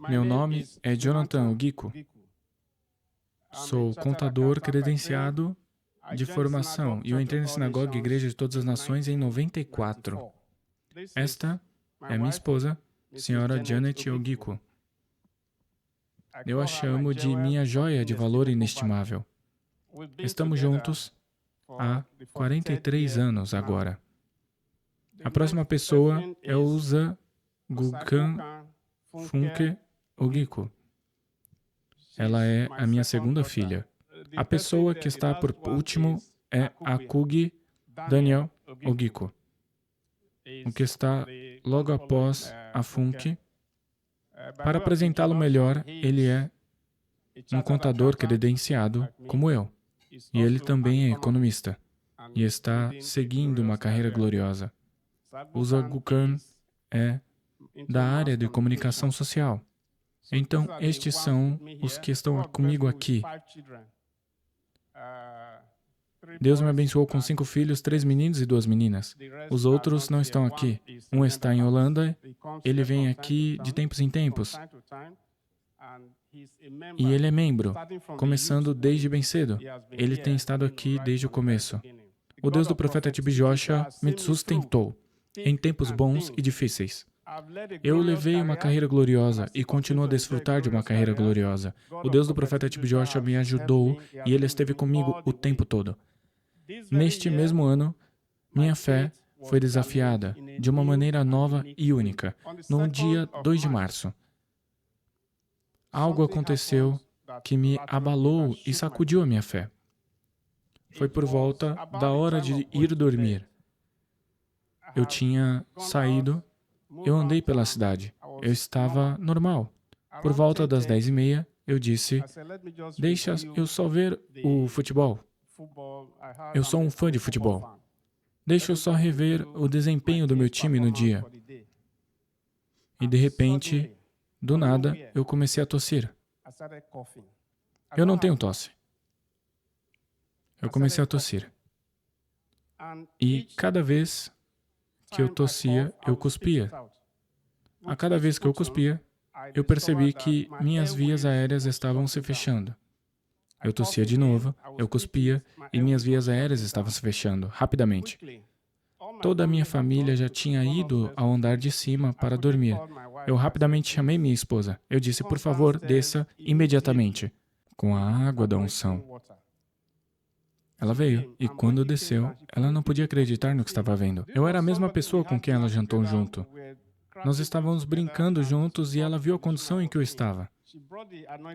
Meu nome é Jonathan Ogiko. Sou contador credenciado de formação e eu entrei na sinagoga Igreja de Todas as Nações em 94. Esta é minha esposa, senhora Janet Ogiko. Eu a chamo de minha joia de valor inestimável. Estamos juntos há 43 anos agora. A próxima pessoa é Uza Gukan Funke Ogiko. Ela é a minha segunda filha. A pessoa que está por último é Akugi Daniel Ogiko. O que está logo após a Funke. Para apresentá-lo melhor, ele é um contador credenciado como eu. E ele também é economista. E está seguindo uma carreira gloriosa. Uza Gukan é da área de comunicação social. Então, estes são os que estão comigo aqui. Deus me abençoou com 5 filhos, 3 meninos e 2 meninas. Os outros não estão aqui. Um está em Holanda, ele vem aqui de tempos em tempos. E ele é membro, começando desde bem cedo. Ele tem estado aqui desde o começo. O Deus do profeta T.B. Joshua me sustentou em tempos bons e difíceis. Eu levei uma carreira gloriosa e continuo a desfrutar de uma carreira gloriosa. O Deus do profeta T.B. Joshua me ajudou e Ele esteve comigo o tempo todo. Neste mesmo ano, minha fé foi desafiada de uma maneira nova e única. No dia 2 de março, algo aconteceu que me abalou e sacudiu a minha fé. Foi por volta da hora de ir dormir. Eu tinha saído, eu andei pela cidade. Eu estava normal. Por volta das 10h30, eu disse, deixa eu só ver o futebol. Eu sou um fã de futebol. Deixa eu só rever o desempenho do meu time no dia. E de repente, do nada, eu comecei a tossir. Eu não tenho tosse. Eu comecei a tossir. E cada vez que eu tossia, eu cuspia. A cada vez que eu cuspia, eu percebi que minhas vias aéreas estavam se fechando. Eu tossia de novo, eu cuspia e minhas vias aéreas estavam se fechando rapidamente. Toda a minha família já tinha ido ao andar de cima para dormir. Eu rapidamente chamei minha esposa. Eu disse, por favor, desça imediatamente com a água da unção. Ela veio, e quando desceu, ela não podia acreditar no que estava vendo. Eu era a mesma pessoa com quem ela jantou junto. Nós estávamos brincando juntos e ela viu a condição em que eu estava.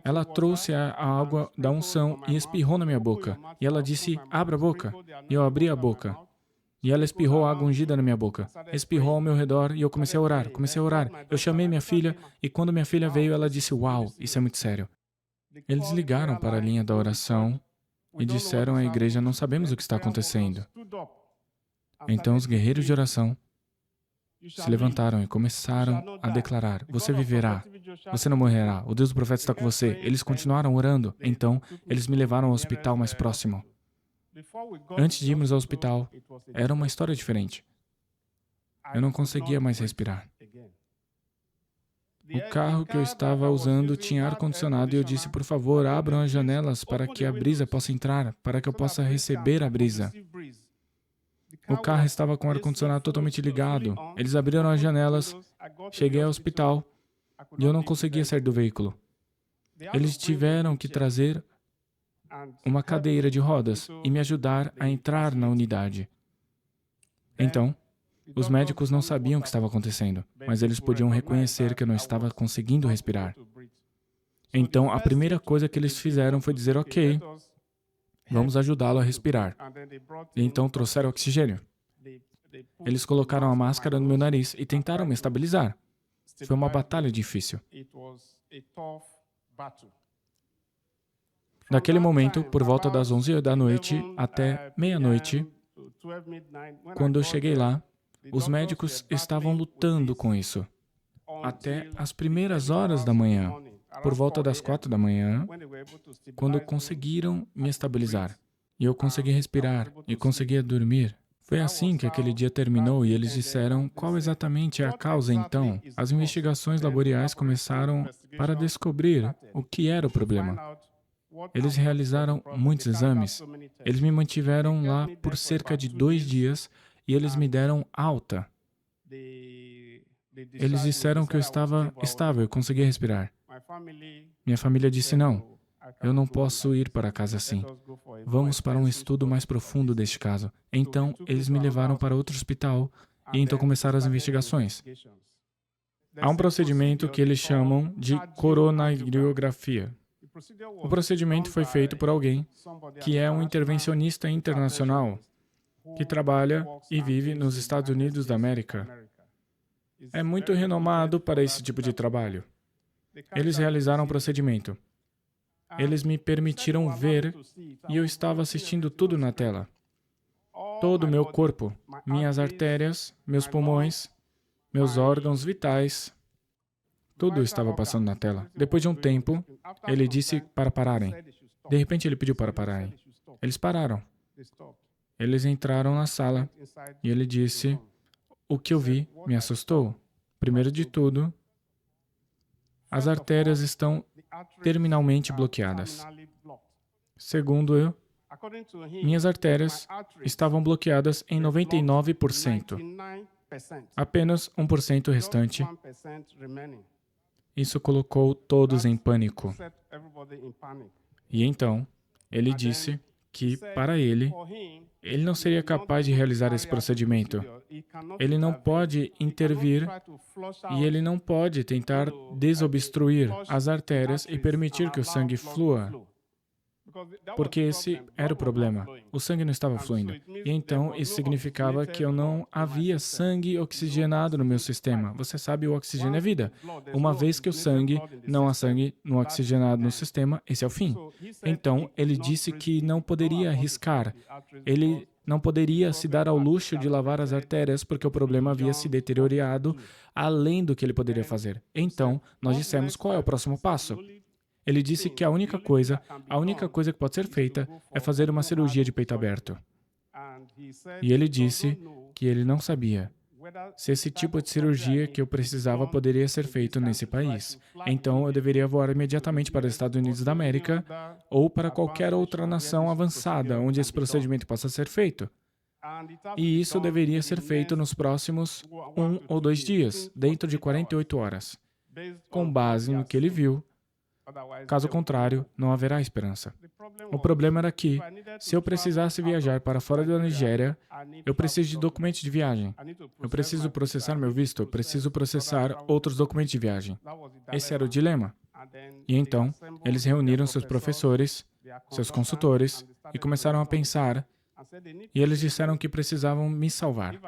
Ela trouxe a água da unção e espirrou na minha boca. E ela disse, abra a boca. E eu abri a boca. E ela espirrou a água ungida na minha boca. Espirrou ao meu redor e eu comecei a orar. Eu chamei minha filha e quando minha filha veio, ela disse, uau, isso é muito sério. Eles ligaram para a linha da oração e disseram à igreja, não sabemos o que está acontecendo. Então os guerreiros de oração se levantaram e começaram a declarar, você viverá, você não morrerá, o Deus do profeta está com você. Eles continuaram orando, então eles me levaram ao hospital mais próximo. Antes de irmos ao hospital, era uma história diferente. Eu não conseguia mais respirar. O carro que eu estava usando tinha ar-condicionado e eu disse, por favor, abram as janelas para que a brisa possa entrar, para que eu possa receber a brisa. O carro estava com o ar-condicionado totalmente ligado. Eles abriram as janelas, cheguei ao hospital e eu não conseguia sair do veículo. Eles tiveram que trazer uma cadeira de rodas e me ajudar a entrar na unidade. Então, os médicos não sabiam o que estava acontecendo, mas eles podiam reconhecer que eu não estava conseguindo respirar. Então, a primeira coisa que eles fizeram foi dizer, ok, vamos ajudá-lo a respirar. E então trouxeram oxigênio. Eles colocaram a máscara no meu nariz e tentaram me estabilizar. Foi uma batalha difícil. Naquele momento, por volta das 11 da noite até meia-noite, quando eu cheguei lá, os médicos estavam lutando com isso. Até as primeiras horas da manhã, por volta das 4 da manhã, quando conseguiram me estabilizar. E eu consegui respirar e conseguia dormir. Foi assim que aquele dia terminou e eles disseram qual exatamente é a causa então. As investigações laboriais começaram para descobrir o que era o problema. Eles realizaram muitos exames. Eles me mantiveram lá por cerca de 2 dias e eles me deram alta. Eles disseram que eu estava estável, eu conseguia respirar. Minha família disse, não, eu não posso ir para casa assim. Vamos para um estudo mais profundo deste caso. Então, eles me levaram para outro hospital e então começaram as investigações. Há um procedimento que eles chamam de coronariografia. O procedimento foi feito por alguém que é um intervencionista internacional que trabalha e vive nos Estados Unidos da América. É muito renomado para esse tipo de trabalho. Eles realizaram o procedimento. Eles me permitiram ver e eu estava assistindo tudo na tela. Todo o meu corpo, minhas artérias, meus pulmões, meus órgãos vitais, tudo estava passando na tela. Depois de um tempo, ele disse para pararem. De repente, ele pediu para pararem. Eles pararam. Eles entraram na sala e ele disse, o que eu vi me assustou. Primeiro de tudo, as artérias estão terminalmente bloqueadas. Segundo, minhas artérias estavam bloqueadas em 99%. Apenas 1% restante. Isso colocou todos em pânico. E então, ele disse que, para ele não seria capaz de realizar esse procedimento. Ele não pode intervir e ele não pode tentar desobstruir as artérias e permitir que o sangue flua. Porque esse era o problema. O sangue não estava fluindo. E então, isso significava que eu não havia sangue oxigenado no meu sistema. Você sabe, o oxigênio é vida. Uma vez que o sangue, não há sangue no oxigenado no sistema, esse é o fim. Então, ele disse que não poderia arriscar. Ele não poderia se dar ao luxo de lavar as artérias porque o problema havia se deteriorado além do que ele poderia fazer. Então, nós dissemos, qual é o próximo passo? Ele disse que a única coisa que pode ser feita é fazer uma cirurgia de peito aberto. E ele disse que ele não sabia se esse tipo de cirurgia que eu precisava poderia ser feito nesse país. Então, eu deveria voar imediatamente para os Estados Unidos da América ou para qualquer outra nação avançada onde esse procedimento possa ser feito. E isso deveria ser feito nos próximos 1 ou 2 dias, dentro de 48 horas, com base no que ele viu. Caso contrário, não haverá esperança. O problema era que, se eu precisasse viajar para fora da Nigéria, eu preciso de documentos de viagem. Eu preciso processar meu visto, eu preciso processar outros documentos de viagem. Esse era o dilema. E então, eles reuniram seus professores, seus consultores, e começaram a pensar, e eles disseram que precisavam me salvar.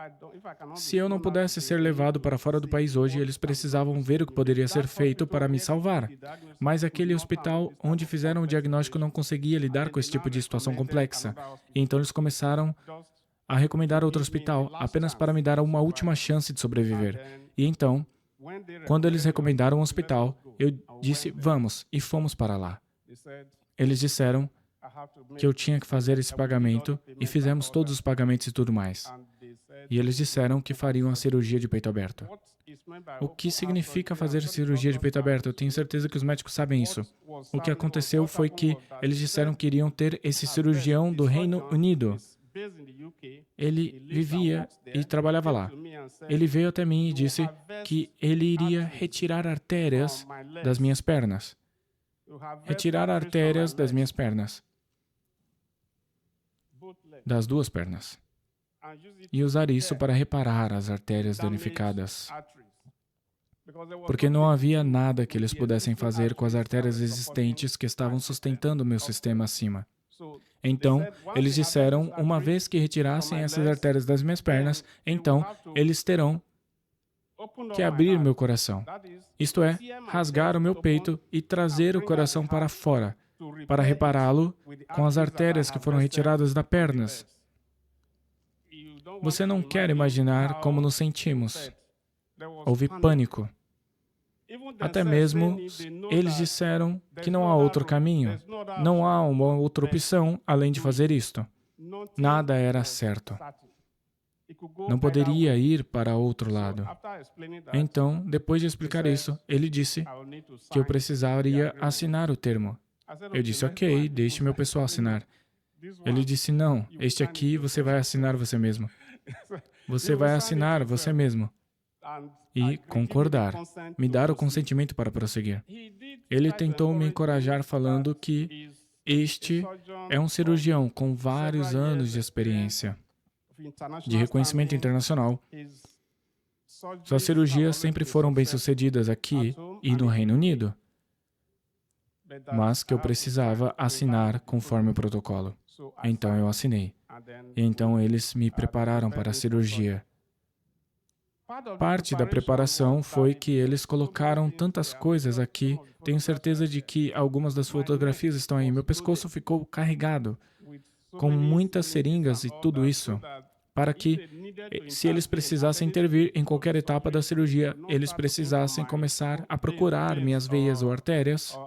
Se eu não pudesse ser levado para fora do país hoje, eles precisavam ver o que poderia ser feito para me salvar. Mas aquele hospital onde fizeram o diagnóstico não conseguia lidar com esse tipo de situação complexa. E então eles começaram a recomendar outro hospital, apenas para me dar uma última chance de sobreviver. E então, quando eles recomendaram um hospital, eu disse, vamos, e fomos para lá. Eles disseram que eu tinha que fazer esse pagamento e fizemos todos os pagamentos e tudo mais. E eles disseram que fariam a cirurgia de peito aberto. O que significa fazer cirurgia de peito aberto? Eu tenho certeza que os médicos sabem isso. O que aconteceu foi que eles disseram que iriam ter esse cirurgião do Reino Unido. Ele vivia e trabalhava lá. Ele veio até mim e disse que ele iria retirar artérias das minhas pernas. Retirar artérias das minhas pernas. Das 2 pernas. E usar isso para reparar as artérias danificadas. Porque não havia nada que eles pudessem fazer com as artérias existentes que estavam sustentando o meu sistema acima. Então, eles disseram, uma vez que retirassem essas artérias das minhas pernas, então eles terão que abrir meu coração. Isto é, rasgar o meu peito e trazer o coração para fora, para repará-lo com as artérias que foram retiradas das pernas. Você não quer imaginar como nos sentimos. Houve pânico. Até mesmo, eles disseram que não há outro caminho, não há uma outra opção além de fazer isto. Nada era certo. Não poderia ir para outro lado. Então, depois de explicar isso, ele disse que eu precisaria assinar o termo. Eu disse, ok, deixe meu pessoal assinar. Ele disse, não, este aqui você vai assinar você mesmo. Você vai assinar você mesmo. E concordar, me dar o consentimento para prosseguir. Ele tentou me encorajar falando que este é um cirurgião com vários anos de experiência, de reconhecimento internacional. Suas cirurgias sempre foram bem-sucedidas aqui e no Reino Unido, mas que eu precisava assinar conforme o protocolo. Então eu assinei. E então eles me prepararam para a cirurgia. Parte da preparação foi que eles colocaram tantas coisas aqui. Tenho certeza de que algumas das fotografias estão aí. Meu pescoço ficou carregado com muitas seringas e tudo isso, para que, se eles precisassem intervir em qualquer etapa da cirurgia, eles precisassem começar a procurar minhas veias ou artérias.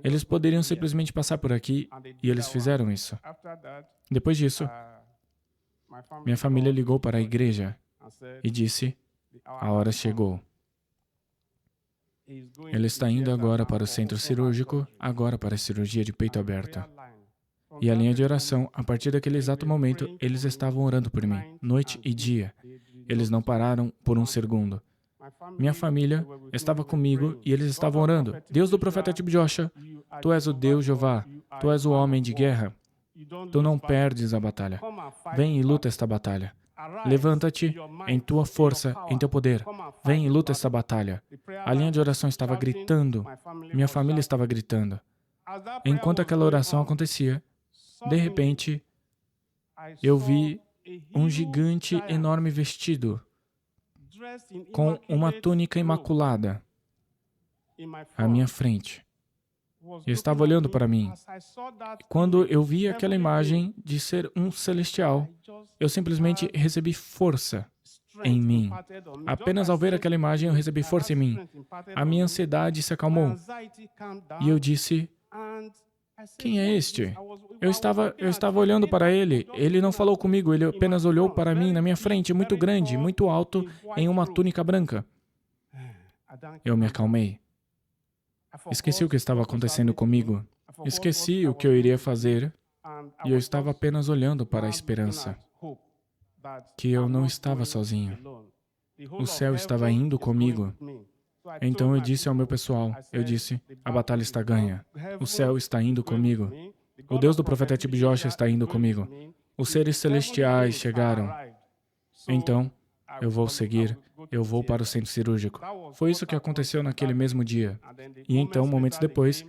Eles poderiam simplesmente passar por aqui e eles fizeram isso. Depois disso, minha família ligou para a igreja e disse, a hora chegou. Ele está indo agora para o centro cirúrgico, agora para a cirurgia de peito aberto. E a linha de oração, a partir daquele exato momento, eles estavam orando por mim, noite e dia. Eles não pararam por um segundo. Minha família estava comigo e eles estavam orando. Deus do profeta T.B. Joshua, Tu és o Deus Jeová, Tu és o homem de guerra. Tu não perdes a batalha. Vem e luta esta batalha. Levanta-te em tua força, em teu poder. Vem e luta esta batalha. A linha de oração estava gritando. Minha família estava gritando. Enquanto aquela oração acontecia, de repente, eu vi um gigante enorme vestido com uma túnica imaculada à minha frente. E estava olhando para mim. Quando eu vi aquela imagem de ser um celestial, eu simplesmente recebi força em mim. Apenas ao ver aquela imagem, eu recebi força em mim. A minha ansiedade se acalmou. E eu disse, quem é este? Eu estava olhando para ele. Ele não falou comigo, ele apenas olhou para mim na minha frente, muito grande, muito alto, em uma túnica branca. Eu me acalmei. Esqueci o que estava acontecendo comigo. Esqueci o que eu iria fazer e eu estava apenas olhando para a esperança, que eu não estava sozinho. O céu estava indo comigo. Então eu disse ao meu pessoal, eu disse, a batalha está ganha. O céu está indo comigo. O Deus do profeta T.B. Joshua está indo comigo. Os seres celestiais chegaram. Então, eu vou seguir, eu vou para o centro cirúrgico. Foi isso que aconteceu naquele mesmo dia. E então, momentos depois,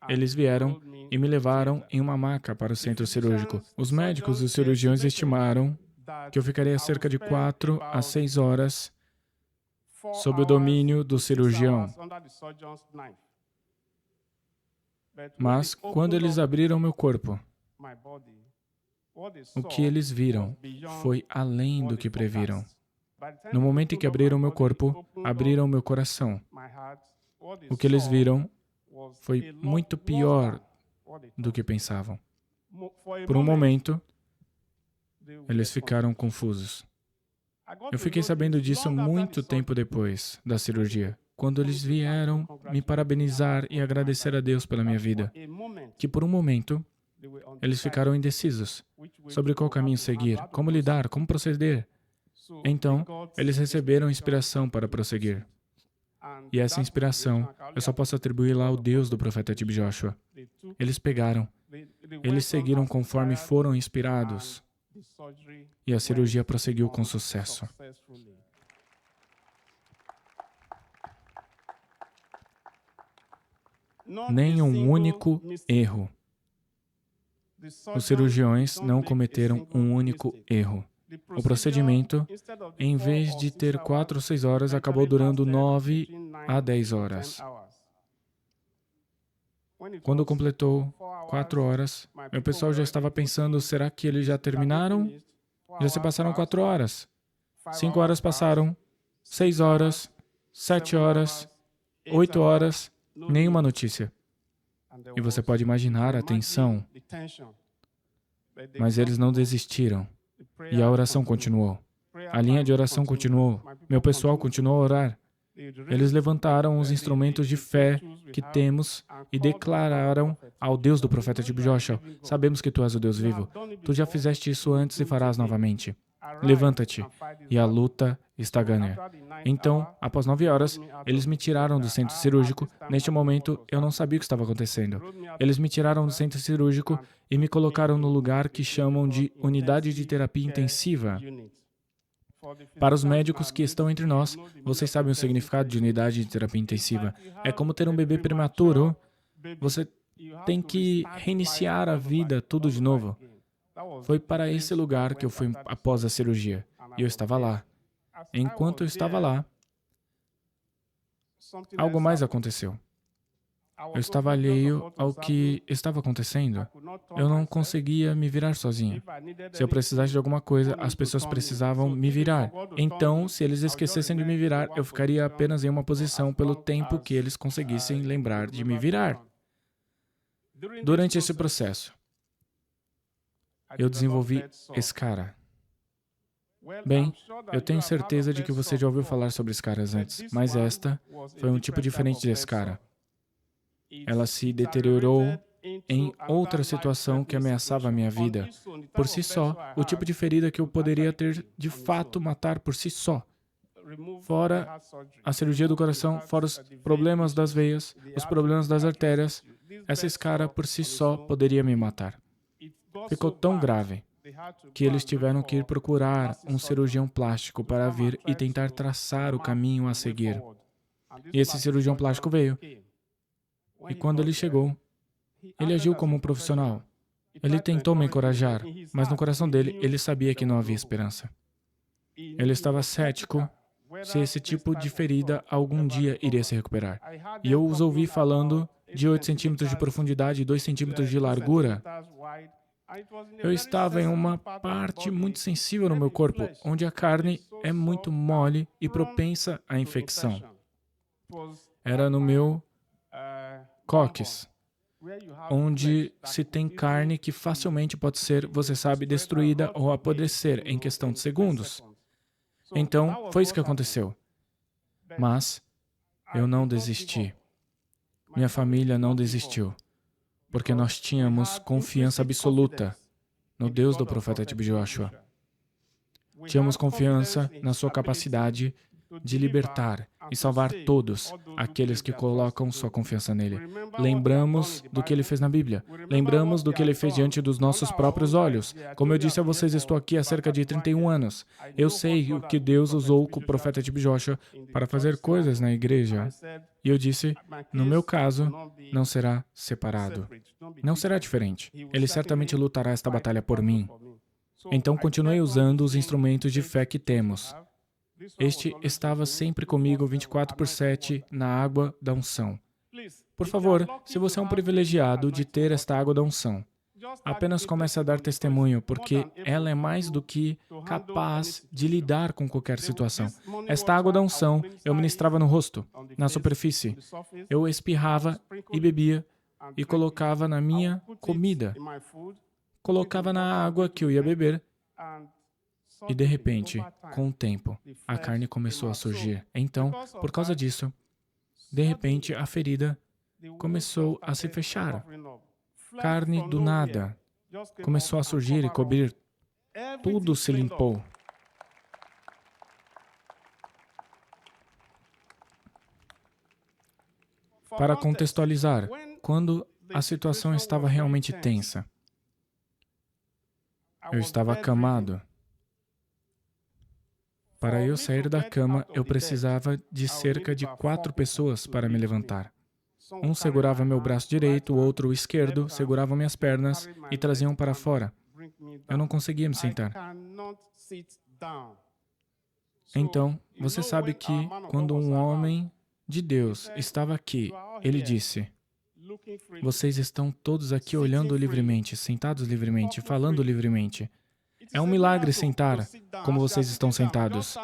eles vieram e me levaram em uma maca para o centro cirúrgico. Os médicos e os cirurgiões estimaram que eu ficaria cerca de 4 a 6 horas sob o domínio do cirurgião. Mas, quando eles abriram meu corpo, o que eles viram foi além do que previram. No momento em que abriram meu corpo, abriram meu coração. O que eles viram foi muito pior do que pensavam. Por um momento, eles ficaram confusos. Eu fiquei sabendo disso muito tempo depois da cirurgia, quando eles vieram me parabenizar e agradecer a Deus pela minha vida, que por um momento, eles ficaram indecisos sobre qual caminho seguir, como lidar, como proceder. Então, eles receberam inspiração para prosseguir. E essa inspiração, eu só posso atribuí-la ao Deus do profeta T.B. Joshua. Eles pegaram, eles seguiram conforme foram inspirados. E a cirurgia prosseguiu com sucesso. Nem um único erro. Os cirurgiões não cometeram um único erro. O procedimento, em vez de ter 4 ou 6 horas, acabou durando 9 a 10 horas. Quando completou 4 horas, meu pessoal já estava pensando, será que eles já terminaram? Já se passaram 4 horas. 5 horas passaram, 6 horas, 7 horas, 8 horas, nenhuma notícia. E você pode imaginar a tensão. Mas eles não desistiram. E a oração continuou. A linha de oração continuou. Meu pessoal continuou a orar. Eles levantaram os instrumentos de fé que temos e declararam ao Deus do profeta T.B. Joshua: sabemos que tu és o Deus vivo. Tu já fizeste isso antes e farás novamente. Levanta-te, e a luta está ganha. Então, após 9 horas, eles me tiraram do centro cirúrgico. Neste momento, eu não sabia o que estava acontecendo. Eles me tiraram do centro cirúrgico e me colocaram no lugar que chamam de unidade de terapia intensiva. Para os médicos que estão entre nós, vocês sabem o significado de unidade de terapia intensiva. É como ter um bebê prematuro. Você tem que reiniciar a vida tudo de novo. Foi para esse lugar que eu fui após a cirurgia. E eu estava lá. Enquanto eu estava lá, algo mais aconteceu. Eu estava alheio ao que estava acontecendo. Eu não conseguia me virar sozinho. Se eu precisasse de alguma coisa, as pessoas precisavam me virar. Então, se eles esquecessem de me virar, eu ficaria apenas em uma posição pelo tempo que eles conseguissem lembrar de me virar. Durante esse processo, eu desenvolvi Skara. Bem, eu tenho certeza de que você já ouviu falar sobre Skaras antes, mas esta foi um tipo diferente de Skara. Ela se deteriorou em outra situação que ameaçava a minha vida. Por si só, o tipo de ferida que eu poderia ter de fato matar por si só. Fora a cirurgia do coração, fora os problemas das veias, os problemas das artérias, essa Skara por si só poderia me matar. Ficou tão grave que eles tiveram que ir procurar um cirurgião plástico para vir e tentar traçar o caminho a seguir. E esse cirurgião plástico veio. E quando ele chegou, ele agiu como um profissional. Ele tentou me encorajar, mas no coração dele, ele sabia que não havia esperança. Ele estava cético se esse tipo de ferida algum dia iria se recuperar. E eu os ouvi falando de 8 centímetros de profundidade e 2 centímetros de largura. Eu estava em uma parte muito sensível no meu corpo, onde a carne é muito mole e propensa à infecção. Era no meu cóccix, onde se tem carne que facilmente pode ser, você sabe, destruída ou apodrecer em questão de segundos. Então, foi isso que aconteceu. Mas eu não desisti. Minha família não desistiu, porque nós tínhamos confiança absoluta no Deus do profeta T.B. Joshua. Tínhamos confiança na sua capacidade de libertar e salvar todos aqueles que colocam sua confiança nele. Lembramos do que ele fez na Bíblia. Lembramos do que ele fez diante dos nossos próprios olhos. Como eu disse a vocês, estou aqui há cerca de 31 anos. Eu sei o que Deus usou com o profeta T.B. Joshua para fazer coisas na igreja. E eu disse, no meu caso, não será separado. Não será diferente. Ele certamente lutará esta batalha por mim. Então, continuei usando os instrumentos de fé que temos. Este estava sempre comigo 24/7 na água da unção. Por favor, se você é um privilegiado de ter esta água da unção, apenas comece a dar testemunho, porque ela é mais do que capaz de lidar com qualquer situação. Esta água da unção, eu ministrava no rosto, na superfície. Eu espirrava e bebia e colocava na minha comida. Colocava na água que eu ia beber. E de repente, com o tempo, a carne começou a surgir. Então, por causa disso, de repente, a ferida começou a se fechar. Carne do nada começou a surgir e cobrir. Tudo se limpou. Para contextualizar, quando a situação estava realmente tensa, eu estava acamado. Para eu sair da cama, eu precisava de cerca de 4 pessoas para me levantar. Um segurava meu braço direito, o outro o esquerdo, segurava minhas pernas e traziam para fora. Eu não conseguia me sentar. Então, você sabe que quando um homem de Deus estava aqui, ele disse, vocês estão todos aqui olhando livremente, sentados livremente, falando livremente. É um milagre sentar como vocês estão sentados.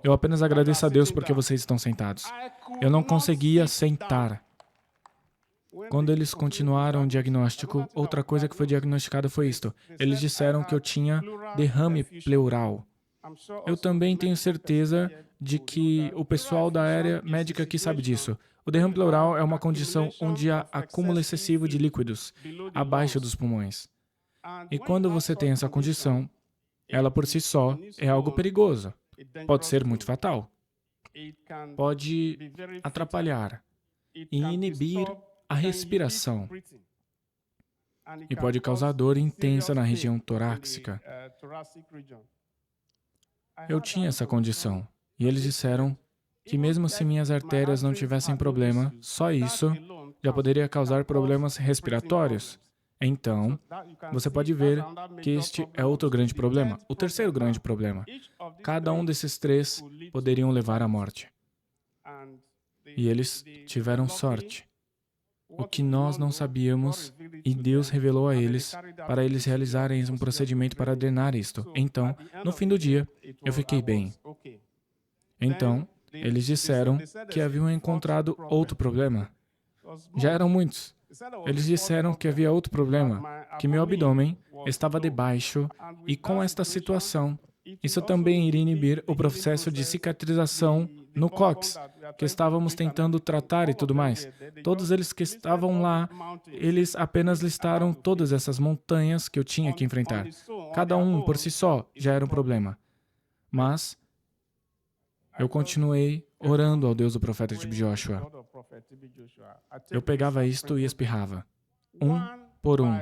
Eu apenas agradeço a Deus porque vocês estão sentados. Eu não conseguia sentar. Quando eles continuaram o diagnóstico, outra coisa que foi diagnosticada foi isto. Eles disseram que eu tinha derrame pleural. Eu também tenho certeza de que o pessoal da área médica aqui sabe disso. O derrame pleural é uma condição onde há acúmulo excessivo de líquidos abaixo dos pulmões. E quando você tem essa condição, ela por si só é algo perigoso. Pode ser muito fatal. Pode atrapalhar e inibir a respiração. E pode causar dor intensa na região torácica. Eu tinha essa condição. E eles disseram que mesmo se minhas artérias não tivessem problema, só isso já poderia causar problemas respiratórios. Então, você pode ver que este é outro grande problema. O terceiro grande problema. Cada um desses três poderiam levar à morte. E eles tiveram sorte. O que nós não sabíamos, e Deus revelou a eles, para eles realizarem um procedimento para drenar isto. Então, no fim do dia, eu fiquei bem. Então, eles disseram que haviam encontrado outro problema. Já eram muitos. Eles disseram que havia outro problema, que meu abdômen estava debaixo e com esta situação, isso também iria inibir o processo de cicatrização no cóccix, que estávamos tentando tratar e tudo mais. Todos eles que estavam lá, eles apenas listaram todas essas montanhas que eu tinha que enfrentar. Cada um, por si só, já era um problema. Mas eu continuei orando ao Deus do profeta de Joshua. Eu pegava isto e espirrava. Um por um.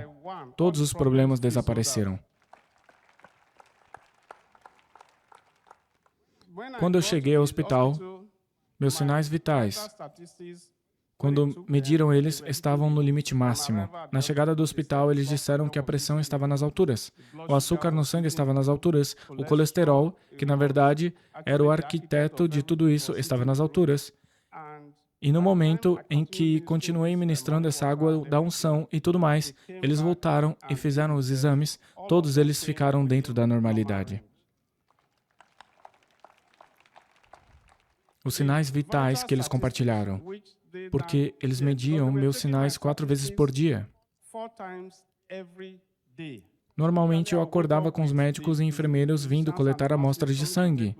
Todos os problemas desapareceram. Quando eu cheguei ao hospital, meus sinais vitais, quando mediram eles, estavam no limite máximo. Na chegada do hospital, eles disseram que a pressão estava nas alturas. O açúcar no sangue estava nas alturas. O colesterol, que na verdade era o arquiteto de tudo isso, estava nas alturas. E no momento em que continuei ministrando essa água da unção e tudo mais, eles voltaram e fizeram os exames. Todos eles ficaram dentro da normalidade. Os sinais vitais que eles compartilharam, porque eles mediam meus sinais 4 vezes por dia. Normalmente eu acordava com os médicos e enfermeiros vindo coletar amostras de sangue.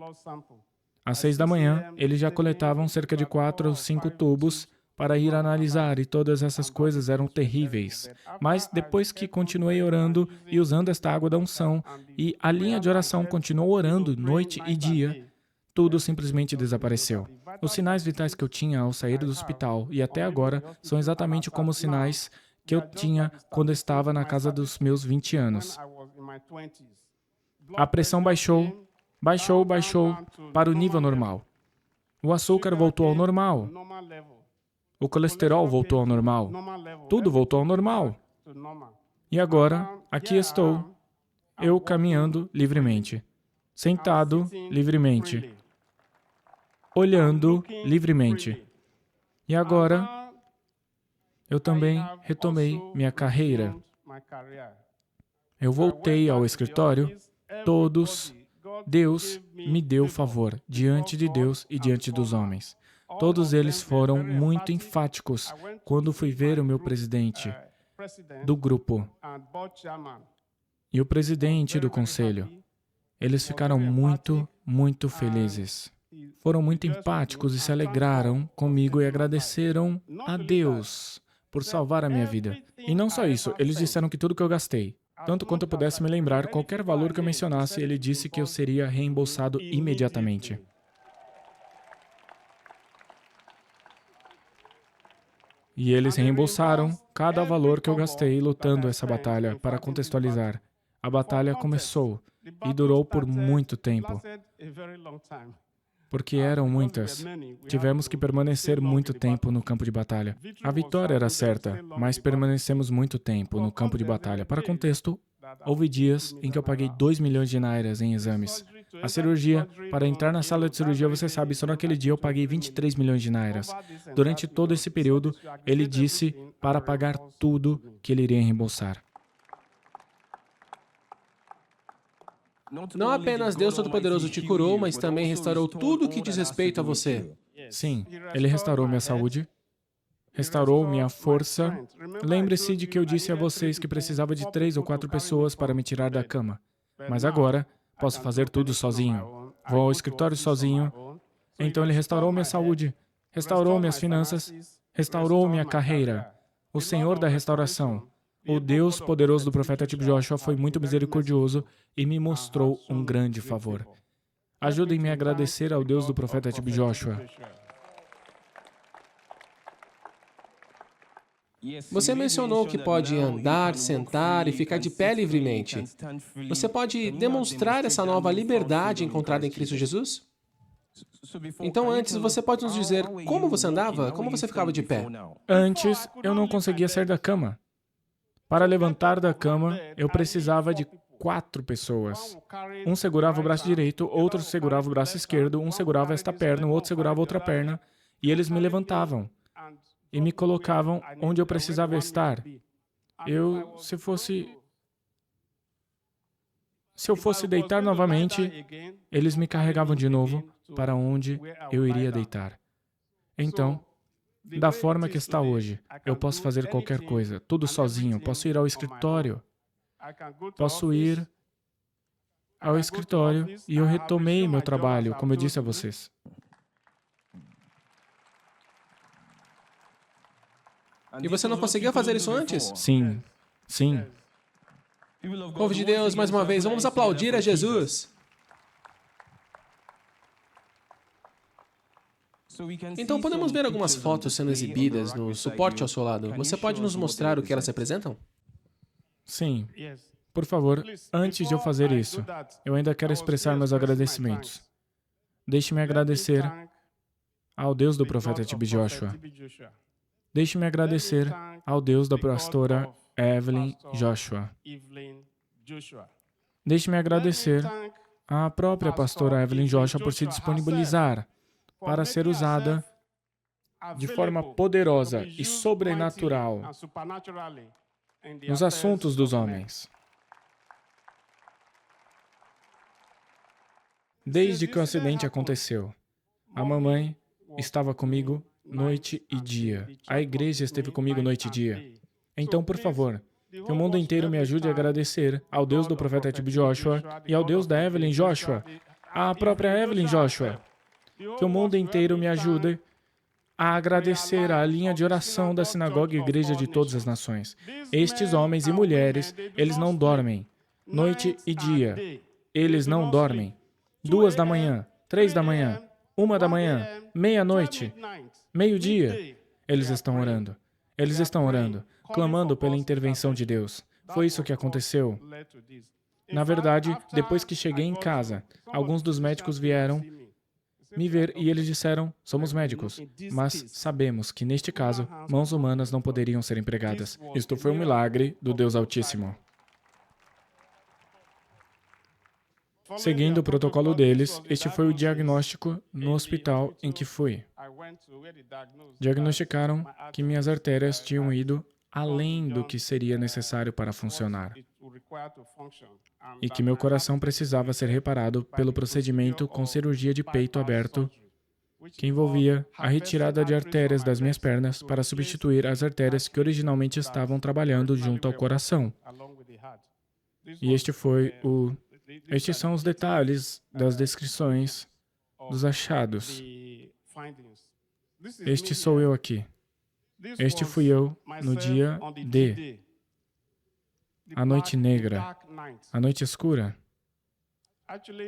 Às 6 da manhã, eles já coletavam cerca de 4 ou 5 tubos para ir analisar, e todas essas coisas eram terríveis. Mas depois que continuei orando e usando esta água da unção, e a linha de oração continuou orando noite e dia, tudo simplesmente desapareceu. Os sinais vitais que eu tinha ao sair do hospital e até agora são exatamente como os sinais que eu tinha quando estava na casa dos meus 20 anos. A pressão baixou para o nível normal. O açúcar voltou ao normal. O colesterol voltou ao normal. Tudo voltou ao normal. E agora, aqui estou, eu caminhando livremente, sentado livremente, olhando livremente. E agora, eu também retomei minha carreira. Eu voltei ao escritório. Deus me deu favor diante de Deus e diante dos homens. Todos eles foram muito enfáticos quando fui ver o meu presidente do grupo e o presidente do conselho. Eles ficaram muito felizes. Foram muito empáticos e se alegraram comigo e agradeceram a Deus por salvar a minha vida. E não só isso, eles disseram que tudo que eu gastei, tanto quanto eu pudesse me lembrar, qualquer valor que eu mencionasse, ele disse que eu seria reembolsado imediatamente. E eles reembolsaram cada valor que eu gastei lutando essa batalha. Para contextualizar, a batalha começou e durou por muito tempo. Porque eram muitas. Tivemos que permanecer muito tempo no campo de batalha. A vitória era certa, mas permanecemos muito tempo no campo de batalha. Para contexto, houve dias em que eu paguei 2 milhões de nairas em exames. A cirurgia, para entrar na sala de cirurgia, você sabe, só naquele dia eu paguei 23 milhões de nairas. Durante todo esse período, ele disse para pagar tudo que ele iria reembolsar. Não apenas Deus Todo-Poderoso te curou, mas também restaurou tudo o que diz respeito a você. Sim, ele restaurou minha saúde, restaurou minha força. Lembre-se de que eu disse a vocês que precisava de 3 ou 4 pessoas para me tirar da cama. Mas agora, posso fazer tudo sozinho. Vou ao escritório sozinho. Então Ele restaurou minha saúde, restaurou minhas finanças, restaurou minha carreira. O Senhor da restauração, o Deus poderoso do profeta T.B. Joshua foi muito misericordioso e me mostrou um grande favor. Ajudem-me a agradecer ao Deus do profeta T.B. Joshua. Você mencionou que pode andar, sentar e ficar de pé livremente. Você pode demonstrar essa nova liberdade encontrada em Cristo Jesus? Então, antes, você pode nos dizer como você andava? Como você ficava de pé? Antes, eu não conseguia sair da cama. Para levantar da cama, eu precisava de 4 pessoas. Um segurava o braço direito, outro segurava o braço esquerdo, um segurava esta perna, o outro segurava outra perna, e eles me levantavam e me colocavam onde eu precisava estar. Se eu fosse deitar novamente, eles me carregavam de novo para onde eu iria deitar. Então, da forma que está hoje, eu posso fazer qualquer coisa, tudo sozinho. Posso ir ao escritório. Posso ir ao escritório e eu retomei meu trabalho, como eu disse a vocês. E você não conseguia fazer isso antes? Sim, sim. Povo de Deus, mais uma vez, vamos aplaudir a Jesus. Então, podemos ver algumas fotos sendo exibidas no suporte ao seu lado. Você pode nos mostrar o que elas representam? Sim. Por favor, antes de eu fazer isso, eu ainda quero expressar meus agradecimentos. Deixe-me agradecer ao Deus do profeta T.B. Joshua. Deixe-me agradecer ao Deus da pastora Evelyn Joshua. Deixe-me agradecer à própria pastora Evelyn Joshua por se disponibilizar para ser usada de forma poderosa e sobrenatural nos assuntos dos homens. Desde que o acidente aconteceu, a mamãe estava comigo noite e dia. A igreja esteve comigo noite e dia. Então, por favor, que o mundo inteiro me ajude a agradecer ao Deus do profeta T.B. Joshua e ao Deus da Evelyn Joshua, à própria Evelyn Joshua. Que o mundo inteiro me ajude a agradecer à linha de oração da Sinagoga e Igreja de Todas as Nações. Estes homens e mulheres, eles não dormem. Noite e dia. Eles não dormem. 2 da manhã, 3 da manhã, 1 da manhã, meia-noite, meio-dia. Eles estão orando. Eles estão orando, clamando pela intervenção de Deus. Foi isso que aconteceu. Na verdade, depois que cheguei em casa, alguns dos médicos vieram me ver e eles disseram, somos médicos, mas sabemos que neste caso, mãos humanas não poderiam ser empregadas. Isto foi um milagre do Deus Altíssimo. Seguindo o protocolo deles, este foi o diagnóstico no hospital em que fui. Diagnosticaram que minhas artérias tinham ido além do que seria necessário para funcionar e que meu coração precisava ser reparado pelo procedimento com cirurgia de peito aberto, que envolvia a retirada de artérias das minhas pernas para substituir as artérias que originalmente estavam trabalhando junto ao coração. E estes são os detalhes das descrições dos achados. Este sou eu aqui. Este fui eu no dia D, a noite negra, a noite escura.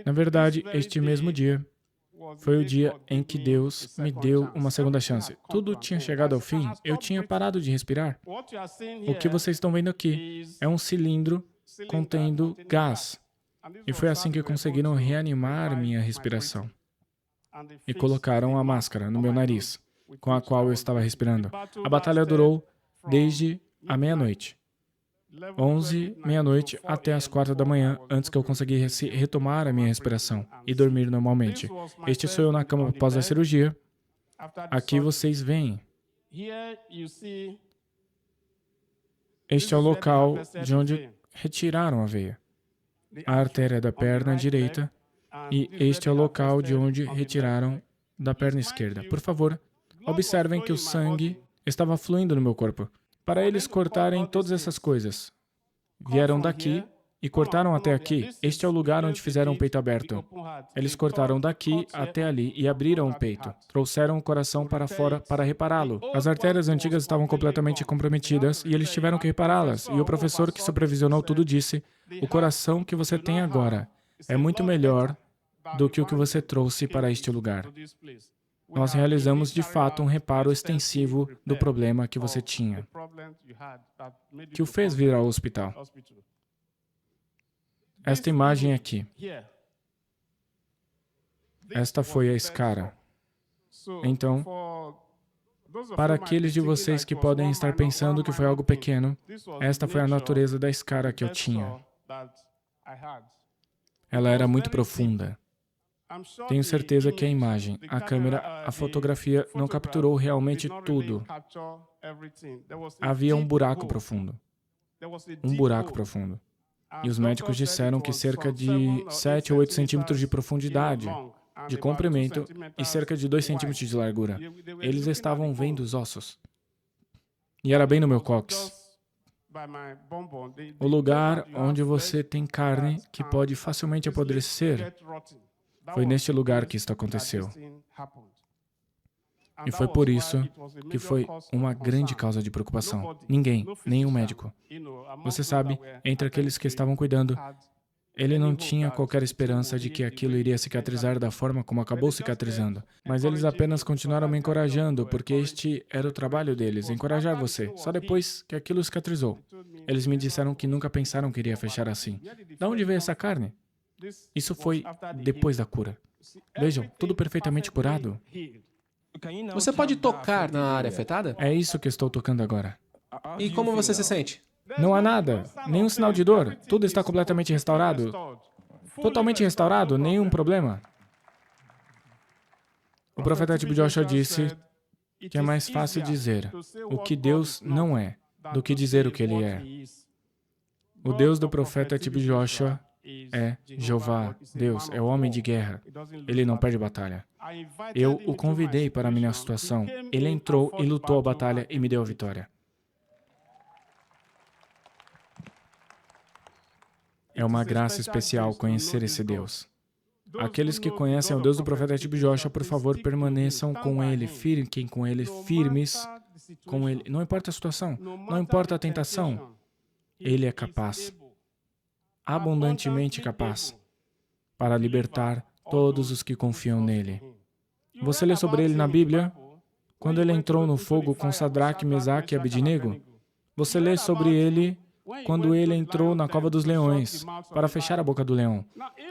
Na verdade, este mesmo dia foi o dia em que Deus me deu uma segunda chance. Tudo tinha chegado ao fim, eu tinha parado de respirar. O que vocês estão vendo aqui é um cilindro contendo gás. E foi assim que conseguiram reanimar minha respiração. E colocaram a máscara no meu nariz, com a qual eu estava respirando. A batalha durou desde a meia-noite. 11, meia-noite, até as 4 da manhã, antes que eu conseguisse retomar a minha respiração e dormir normalmente. Este sou eu na cama após a cirurgia. Aqui vocês veem. Este é o local de onde retiraram a veia, a artéria da perna direita, e este é o local de onde retiraram da perna esquerda. Por favor, observem que o sangue estava fluindo no meu corpo. Para eles cortarem todas essas coisas, vieram daqui e cortaram até aqui. Este é o lugar onde fizeram o peito aberto. Eles cortaram daqui até ali e abriram o peito. Trouxeram o coração para fora para repará-lo. As artérias antigas estavam completamente comprometidas e eles tiveram que repará-las. E o professor que supervisionou tudo disse: o coração que você tem agora é muito melhor do que o que você trouxe para este lugar. Nós realizamos, de fato, um reparo extensivo do problema que você tinha, que o fez vir ao hospital. Esta imagem aqui. Esta foi a escara. Então, para aqueles de vocês que podem estar pensando que foi algo pequeno, esta foi a natureza da escara que eu tinha. Ela era muito profunda. Tenho certeza que a imagem, a câmera, a fotografia não capturou realmente tudo. Havia um buraco profundo. Um buraco profundo. E os médicos disseram que cerca de 7 ou 8 centímetros de profundidade, de comprimento, e cerca de 2 centímetros de largura. Eles estavam vendo os ossos. E era bem no meu cóccix. O lugar onde você tem carne que pode facilmente apodrecer. Foi neste lugar que isto aconteceu. E foi por isso que foi uma grande causa de preocupação. Ninguém, nenhum médico. Você sabe, entre aqueles que estavam cuidando, ele não tinha qualquer esperança de que aquilo iria cicatrizar da forma como acabou cicatrizando. Mas eles apenas continuaram me encorajando, porque este era o trabalho deles, encorajar você, só depois que aquilo cicatrizou. Eles me disseram que nunca pensaram que iria fechar assim. De onde veio essa carne? Isso foi depois da cura. Vejam, tudo perfeitamente curado. Você pode tocar na área afetada? É isso que estou tocando agora. E como você se sente? Não há nada, nenhum sinal de dor. Tudo está completamente restaurado. Totalmente restaurado, nenhum problema. O profeta T.B. Joshua disse que é mais fácil dizer o que Deus não é do que dizer o que Ele é. O Deus do profeta T.B. Joshua é Jeová, Deus, é o homem de guerra. Ele não perde batalha. Eu o convidei para a minha situação. Ele entrou e lutou a batalha e me deu a vitória. É uma graça especial conhecer esse Deus. Aqueles que conhecem o Deus do profeta T.B. Joshua, por favor, permaneçam com Ele, fiquem com Ele, firmes com Ele. Não importa a situação, não importa a tentação, Ele é capaz, abundantemente capaz, para libertar todos os que confiam nele. Você lê sobre ele na Bíblia? Quando ele entrou no fogo com Sadraque, Mesaque e Abednego? Você lê sobre ele quando ele entrou na cova dos leões para fechar a boca do leão?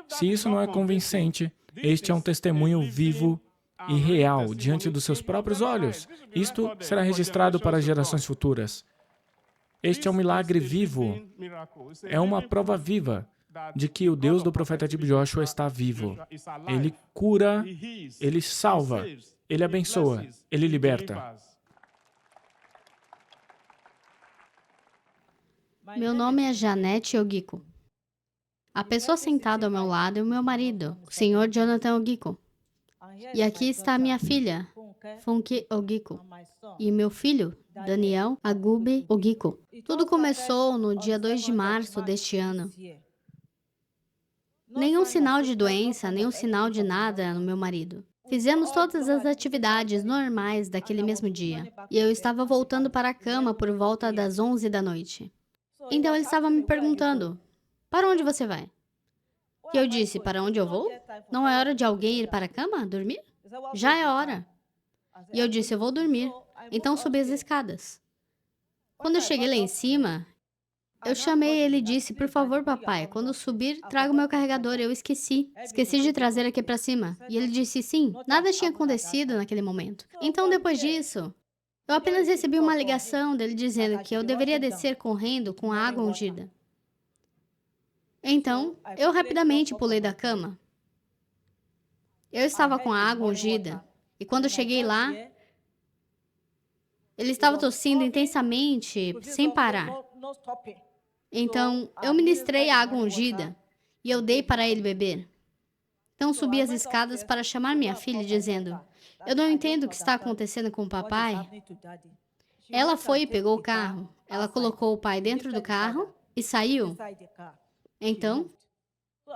Se isso não é convincente, este é um testemunho vivo e real diante dos seus próprios olhos. Isto será registrado para gerações futuras. Este é um milagre vivo. É uma prova viva de que o Deus do profeta T.B. Joshua está vivo. Ele cura, Ele salva, Ele abençoa, Ele liberta. Meu nome é Janete Ogiko. A pessoa sentada ao meu lado é o meu marido, o Sr. Jonathan Ogiko. E aqui está a minha filha, Funke Ogiko, e meu filho, Daniel Agube Ogiko. Tudo começou no dia 2 de março deste ano. Nenhum sinal de doença, nenhum sinal de nada no meu marido. Fizemos todas as atividades normais daquele mesmo dia. E eu estava voltando para a cama por volta das 11 da noite. Então ele estava me perguntando, para onde você vai? E eu disse, para onde eu vou? Não é hora de alguém ir para a cama, dormir? Já é hora. E eu disse, eu vou dormir. Então subi as escadas. Quando eu cheguei lá em cima, eu chamei ele e disse, por favor, papai, quando subir, traga o meu carregador. Eu esqueci. Esqueci de trazer aqui para cima. E ele disse, sim, nada tinha acontecido naquele momento. Então, depois disso, eu apenas recebi uma ligação dele dizendo que eu deveria descer correndo com a água ungida. Então, eu rapidamente pulei da cama. Eu estava com a água ungida. E quando eu cheguei lá, ele estava tossindo intensamente, sem parar. Então, eu ministrei a água ungida e eu dei para ele beber. Então, subi as escadas para chamar minha filha, dizendo, eu não entendo o que está acontecendo com o papai. Ela foi e pegou o carro. Ela colocou o pai dentro do carro e saiu. Então,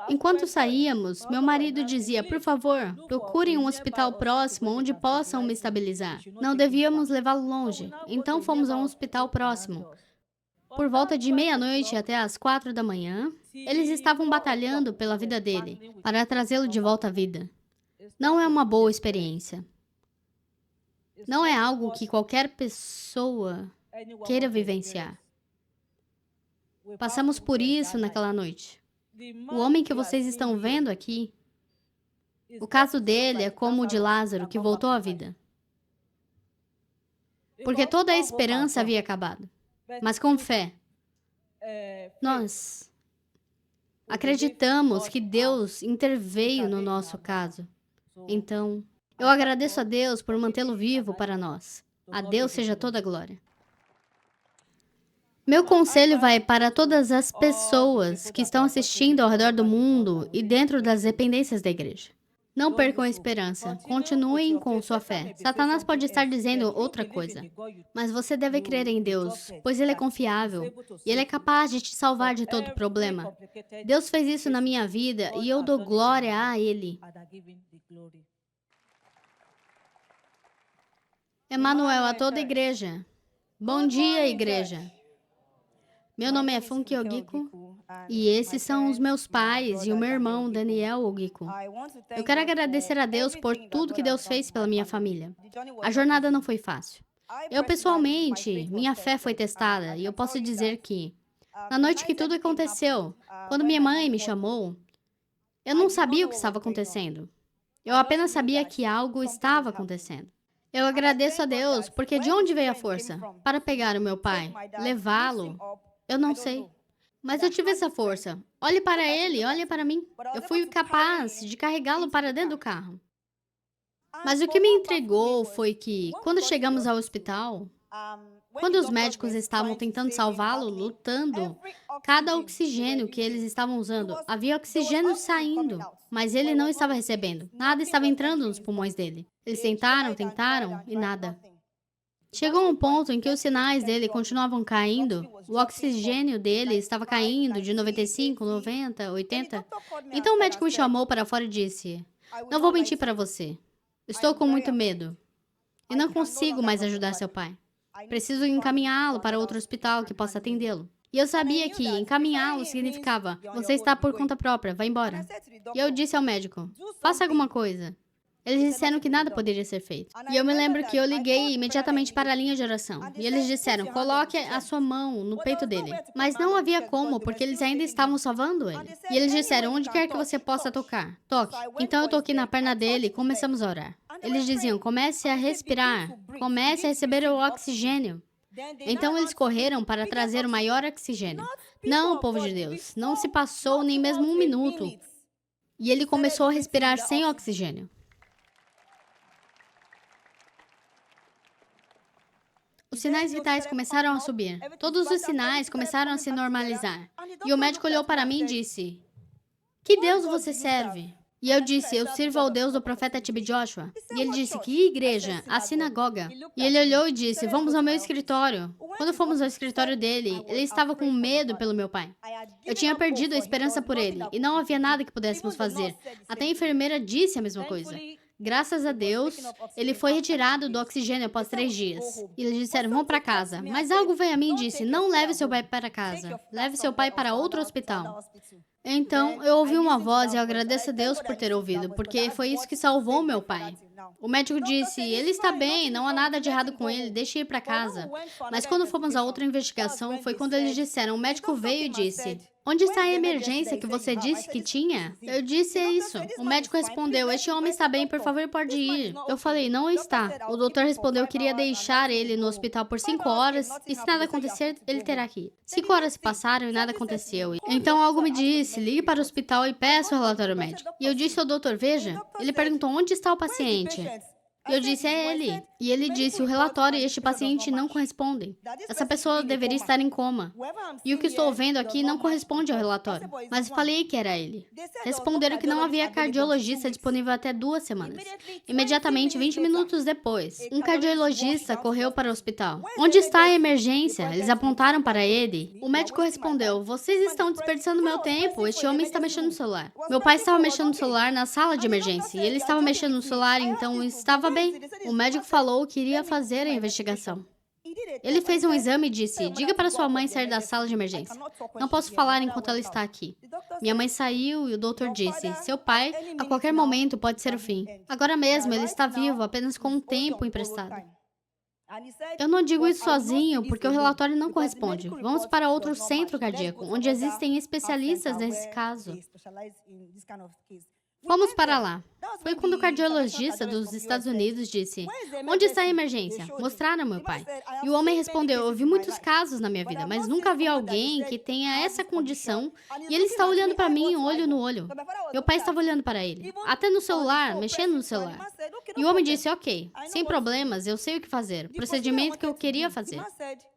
enquanto saíamos, meu marido dizia, por favor, procurem um hospital próximo onde possam me estabilizar. Não devíamos levá-lo longe. Então fomos a um hospital próximo. Por volta de meia-noite até às 4 da manhã, eles estavam batalhando pela vida dele, para trazê-lo de volta à vida. Não é uma boa experiência. Não é algo que qualquer pessoa queira vivenciar. Passamos por isso naquela noite. O homem que vocês estão vendo aqui, o caso dele é como o de Lázaro, que voltou à vida. Porque toda a esperança havia acabado. Mas com fé, nós acreditamos que Deus interveio no nosso caso. Então, eu agradeço a Deus por mantê-lo vivo para nós. A Deus seja toda a glória. Meu conselho vai para todas as pessoas que estão assistindo ao redor do mundo e dentro das dependências da igreja. Não percam a esperança. Continuem com sua fé. Satanás pode estar dizendo outra coisa, mas você deve crer em Deus, pois Ele é confiável e Ele é capaz de te salvar de todo problema. Deus fez isso na minha vida e eu dou glória a Ele. Emanuel, a toda a igreja. Bom dia, igreja. Meu nome é Funke Ogiko e esses são os meus pais e o meu irmão, Daniel Ogiko. Eu quero agradecer a Deus por tudo que Deus fez pela minha família. A jornada não foi fácil. Eu, pessoalmente, minha fé foi testada e eu posso dizer que, na noite que tudo aconteceu, quando minha mãe me chamou, eu não sabia o que estava acontecendo. Eu apenas sabia que algo estava acontecendo. Eu agradeço a Deus porque de onde veio a força para pegar o meu pai, levá-lo? Eu não sei, mas eu tive essa força. Olhe para ele, olhe para mim. Eu fui capaz de carregá-lo para dentro do carro. Mas o que me intrigou foi que, quando chegamos ao hospital, quando os médicos estavam tentando salvá-lo, lutando, cada oxigênio que eles estavam usando, havia oxigênio saindo, mas ele não estava recebendo. Nada estava entrando nos pulmões dele. Eles tentaram e nada. Chegou um ponto em que os sinais dele continuavam caindo, o oxigênio dele estava caindo de 95, 90, 80. Então o médico me chamou para fora e disse, não vou mentir para você, estou com muito medo e não consigo mais ajudar seu pai. Preciso encaminhá-lo para outro hospital que possa atendê-lo. E eu sabia que encaminhá-lo significava, você está por conta própria, vá embora. E eu disse ao médico, faça alguma coisa. Eles disseram que nada poderia ser feito. E eu me lembro que eu liguei imediatamente para a linha de oração. E eles disseram, coloque a sua mão no peito dele. Mas não havia como, porque eles ainda estavam salvando ele. E eles disseram, onde quer que você possa tocar, toque. Então eu toquei na perna dele e começamos a orar. Eles diziam, comece a respirar, comece a receber o oxigênio. Então eles correram para trazer o maior oxigênio. Não, povo de Deus, não se passou nem mesmo um minuto. E ele começou a respirar sem oxigênio. Os sinais vitais começaram a subir. Todos os sinais começaram a se normalizar. E o médico olhou para mim e disse, que Deus você serve? E eu disse, eu sirvo ao Deus do profeta TB Joshua. E ele disse, que igreja? A sinagoga. E ele olhou e disse, vamos ao meu escritório. Quando fomos ao escritório dele, ele estava com medo pelo meu pai. Eu tinha perdido a esperança por ele, e não havia nada que pudéssemos fazer. Até a enfermeira disse a mesma coisa. Graças a Deus, ele foi retirado do oxigênio após 3 dias. E eles disseram, vão para casa. Mas algo veio a mim e disse, não leve seu pai para casa. Leve seu pai para outro hospital. Então, eu ouvi uma voz e eu agradeço a Deus por ter ouvido, porque foi isso que salvou meu pai. O médico disse, ele está bem, não há nada de errado com ele, deixe ir para casa. Mas quando fomos a outra investigação, foi quando eles disseram, o médico veio e disse, onde está a emergência que você disse que tinha? Eu disse isso. O médico respondeu, este homem está bem, por favor, pode ir. Eu falei, não está. O doutor respondeu que iria deixar ele no hospital por 5 horas e se nada acontecer, ele terá que ir. 5 horas se passaram e nada aconteceu. Então algo me disse, ligue para o hospital e peça o relatório médico. E eu disse ao doutor, veja, ele perguntou onde está o paciente. Eu disse a ele. E ele disse, o relatório e este paciente não correspondem. Essa pessoa deveria estar em coma. E o que estou vendo aqui não corresponde ao relatório. Mas falei que era ele. Responderam que não havia cardiologista disponível até 2 semanas. Imediatamente, 20 minutos depois, um cardiologista correu para o hospital. Onde está a emergência? Eles apontaram para ele. O médico respondeu, vocês estão desperdiçando meu tempo. Este homem está mexendo no celular. Meu pai estava mexendo no celular na sala de emergência. E ele estava mexendo no celular, então estava bem. O médico falou que iria fazer a investigação. Ele fez um exame e disse, diga para sua mãe sair da sala de emergência. Não posso falar enquanto ela está aqui. Minha mãe saiu e o doutor disse, seu pai, a qualquer momento, pode ser o fim. Agora mesmo, ele está vivo, apenas com um tempo emprestado. Eu não digo isso sozinho, porque o relatório não corresponde. Vamos para outro centro cardíaco, onde existem especialistas nesse caso. Fomos para lá. Foi quando o cardiologista dos Estados Unidos disse, onde está a emergência? Mostraram meu pai. E o homem respondeu, eu vi muitos casos na minha vida, mas nunca vi alguém que tenha essa condição e ele está olhando para mim, olho no olho. Meu pai estava olhando para ele, até no celular, mexendo no celular. E o homem disse, ok, sem problemas, eu sei o que fazer, o procedimento que eu queria fazer.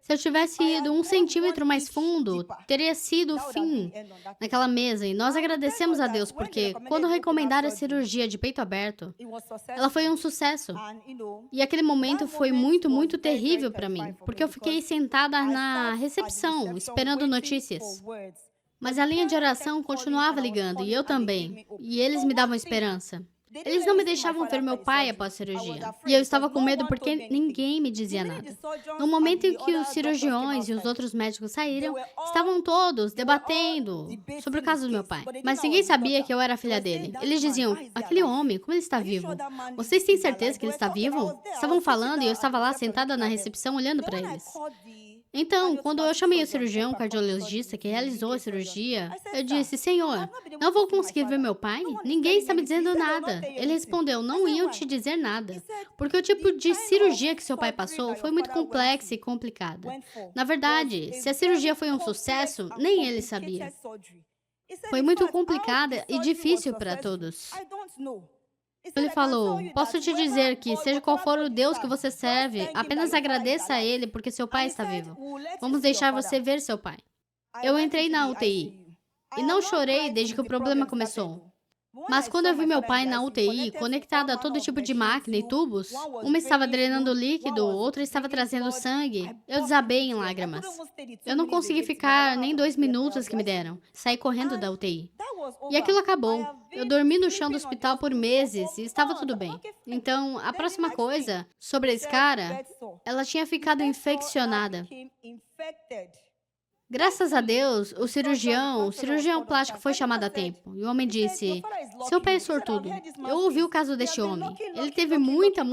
Se eu tivesse ido 1 centímetro mais fundo, teria sido o fim naquela mesa. E nós agradecemos a Deus, porque quando recomendaram a cirurgia de peito aberto, ela foi um sucesso. E aquele momento foi muito, muito terrível para mim, porque eu fiquei sentada na recepção, esperando notícias. Mas a linha de oração continuava ligando, e eu também. E eles me davam esperança. Eles não me deixavam ver meu pai após a cirurgia. E eu estava com medo porque ninguém me dizia nada. No momento em que os cirurgiões e os outros médicos saíram, estavam todos debatendo sobre o caso do meu pai. Mas ninguém sabia que eu era a filha dele. Eles diziam, aquele homem, como ele está vivo? Vocês têm certeza que ele está vivo? Estavam falando e eu estava lá sentada na recepção olhando para eles. Então, quando eu chamei o cirurgião cardiologista que realizou a cirurgia, eu disse, Senhor, não vou conseguir ver meu pai? Ninguém está me dizendo nada. Ele respondeu, não iam te dizer nada, porque o tipo de cirurgia que seu pai passou foi muito complexa e complicada. Na verdade, se a cirurgia foi um sucesso, nem ele sabia. Foi muito complicada e difícil para todos. Ele falou, posso te dizer que, seja qual for o Deus que você serve, apenas agradeça a Ele porque seu pai está vivo. Vamos deixar você ver seu pai. Eu entrei na UTI e não chorei desde que o problema começou. Mas quando eu vi meu pai na UTI, conectado a todo tipo de máquina e tubos, uma estava drenando líquido, outra estava trazendo sangue, eu desabei em lágrimas. Eu não consegui ficar nem 2 minutos que me deram. Saí correndo da UTI. E aquilo acabou. Eu dormi no chão do hospital por meses e estava tudo bem. Então, a próxima coisa, sobre a escara, ela tinha ficado infeccionada. Graças a Deus, o cirurgião plástico foi chamado a tempo. E o homem disse, seu pai é sortudo. Eu ouvi o caso deste homem. Ele teve muita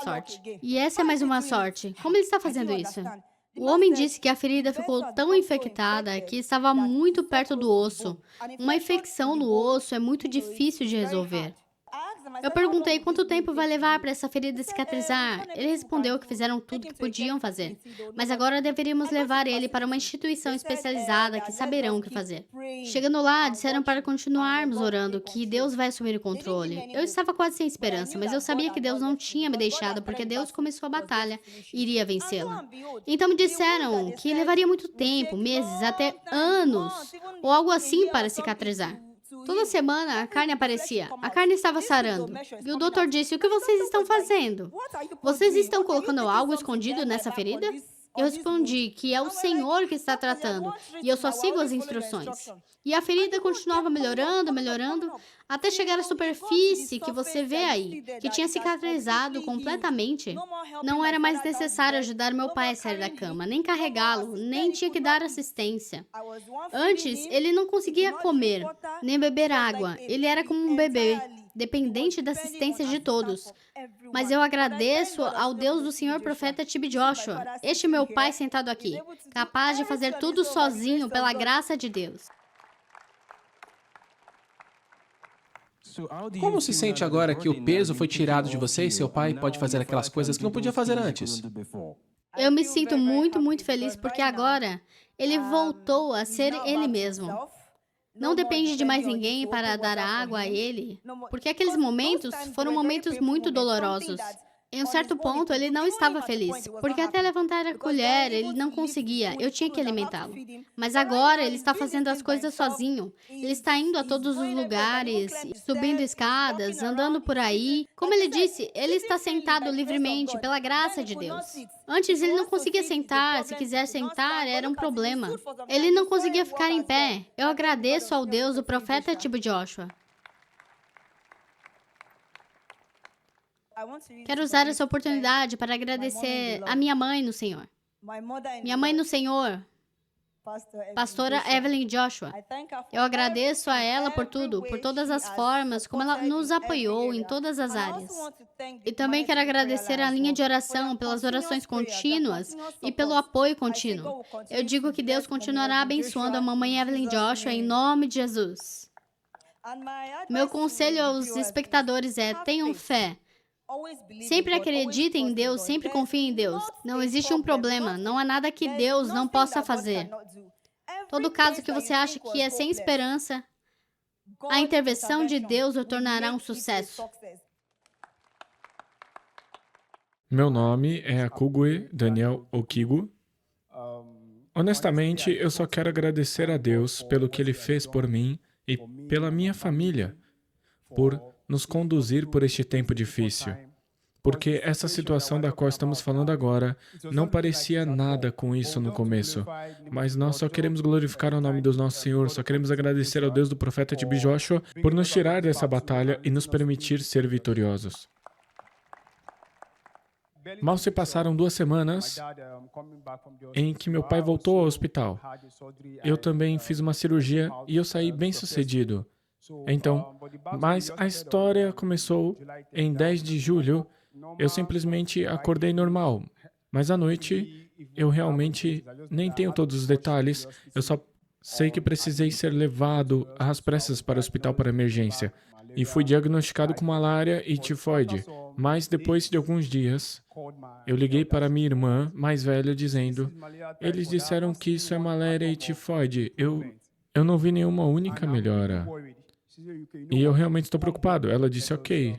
sorte. E essa é mais uma sorte. Como ele está fazendo isso? O homem disse que a ferida ficou tão infectada que estava muito perto do osso. Uma infecção no osso é muito difícil de resolver. Eu perguntei quanto tempo vai levar para essa ferida cicatrizar. Ele respondeu que fizeram tudo que podiam fazer, mas agora deveríamos levar ele para uma instituição especializada que saberão o que fazer. Chegando lá, disseram para continuarmos orando, que Deus vai assumir o controle. Eu estava quase sem esperança, mas eu sabia que Deus não tinha me deixado, porque Deus começou a batalha e iria vencê-la. Então me disseram que levaria muito tempo, meses, até anos, ou algo assim para cicatrizar. Toda semana a carne aparecia. A carne estava sarando. E o doutor disse, o que vocês estão fazendo? Vocês estão colocando algo escondido nessa ferida? Eu respondi que é o Senhor que está tratando e eu só sigo as instruções. E a ferida continuava melhorando, até chegar à superfície que você vê aí, que tinha cicatrizado completamente. Não era mais necessário ajudar meu pai a sair da cama, nem carregá-lo, nem tinha que dar assistência. Antes, ele não conseguia comer, nem beber água. Ele era como um bebê, dependente da assistência de todos. Mas eu agradeço ao Deus do Senhor Profeta T.B. Joshua, este meu pai sentado aqui, capaz de fazer tudo sozinho pela graça de Deus. Como se sente agora que o peso foi tirado de você e seu pai pode fazer aquelas coisas que não podia fazer antes? Eu me sinto muito feliz porque agora ele voltou a ser ele mesmo. Não depende de mais ninguém para dar água a ele, porque aqueles momentos foram momentos muito dolorosos. Em um certo ponto, ele não estava feliz, porque até levantar a colher, ele não conseguia, eu tinha que alimentá-lo. Mas agora, ele está fazendo as coisas sozinho. Ele está indo a todos os lugares, subindo escadas, andando por aí. Como ele disse, ele está sentado livremente, pela graça de Deus. Antes, ele não conseguia sentar, se quiser sentar, era um problema. Ele não conseguia ficar em pé. Eu agradeço ao Deus do profeta tipo Joshua. Quero usar essa oportunidade para agradecer a minha mãe no Senhor. Minha mãe no Senhor, pastora Evelyn Joshua. Eu agradeço a ela por tudo, por todas as formas, como ela nos apoiou em todas as áreas. E também quero agradecer a linha de oração, pelas orações contínuas e pelo apoio contínuo. Eu digo que Deus continuará abençoando a mamãe Evelyn Joshua em nome de Jesus. Meu conselho aos espectadores é: tenham fé. Sempre acreditem em Deus, sempre confiem em Deus. Não existe um problema, não há nada que Deus não possa fazer. Todo caso que você acha que é sem esperança, a intervenção de Deus o tornará um sucesso. Meu nome é Akugwe Daniel Okigu. Honestamente, eu só quero agradecer a Deus pelo que Ele fez por mim e pela minha família, por nos conduzir por este tempo difícil. Porque essa situação da qual estamos falando agora não parecia nada com isso no começo. Mas nós só queremos glorificar o nome do nosso Senhor, só queremos agradecer ao Deus do profeta TB Joshua por nos tirar dessa batalha e nos permitir ser vitoriosos. Mal se passaram 2 semanas em que meu pai voltou ao hospital. Eu também fiz uma cirurgia e eu saí bem-sucedido. Então, mas a história começou em 10 de julho. Eu simplesmente acordei normal. Mas à noite, eu realmente nem tenho todos os detalhes. Eu só sei que precisei ser levado às pressas para o hospital para emergência. E fui diagnosticado com malária e tifoide. Mas depois de alguns dias, eu liguei para minha irmã mais velha dizendo: eles disseram que isso é malária e tifoide. Eu não vi nenhuma única melhora. E eu realmente estou preocupado. Ela disse: ok.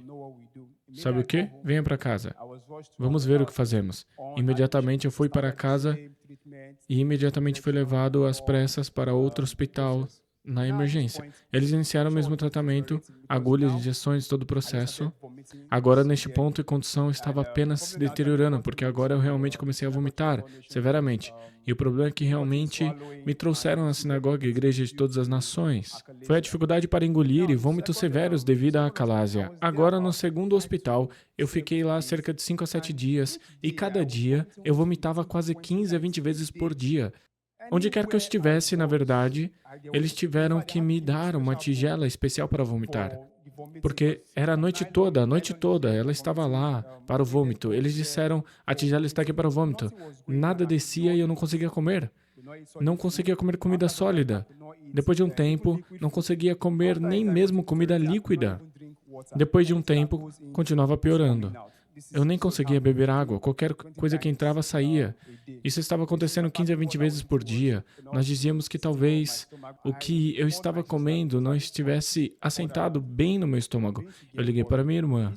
Sabe o quê? Venha para casa. Vamos ver o que fazemos. Imediatamente eu fui para casa e imediatamente fui levado às pressas para outro hospital na emergência. Eles iniciaram o mesmo tratamento, agulhas, injeções, todo o processo. Agora, neste ponto, a condição estava apenas se deteriorando, porque agora eu realmente comecei a vomitar severamente. E o problema é que realmente me trouxeram à sinagoga e igreja de todas as nações. Foi a dificuldade para engolir e vômitos severos devido à acalásia. Agora, no segundo hospital, eu fiquei lá cerca de 5 a 7 dias e cada dia eu vomitava quase 15 a 20 vezes por dia. Onde quer que eu estivesse, na verdade, eles tiveram que me dar uma tigela especial para vomitar. Porque era a noite toda, ela estava lá para o vômito. Eles disseram: a tigela está aqui para o vômito. Nada descia e eu não conseguia comer. Não conseguia comer comida sólida. Depois de um tempo, não conseguia comer nem mesmo comida líquida. Depois de um tempo, continuava piorando. Eu nem conseguia beber água, qualquer coisa que entrava saía. Isso estava acontecendo 15 a 20 vezes por dia. Nós dizíamos que talvez o que eu estava comendo não estivesse assentado bem no meu estômago. Eu liguei para minha irmã,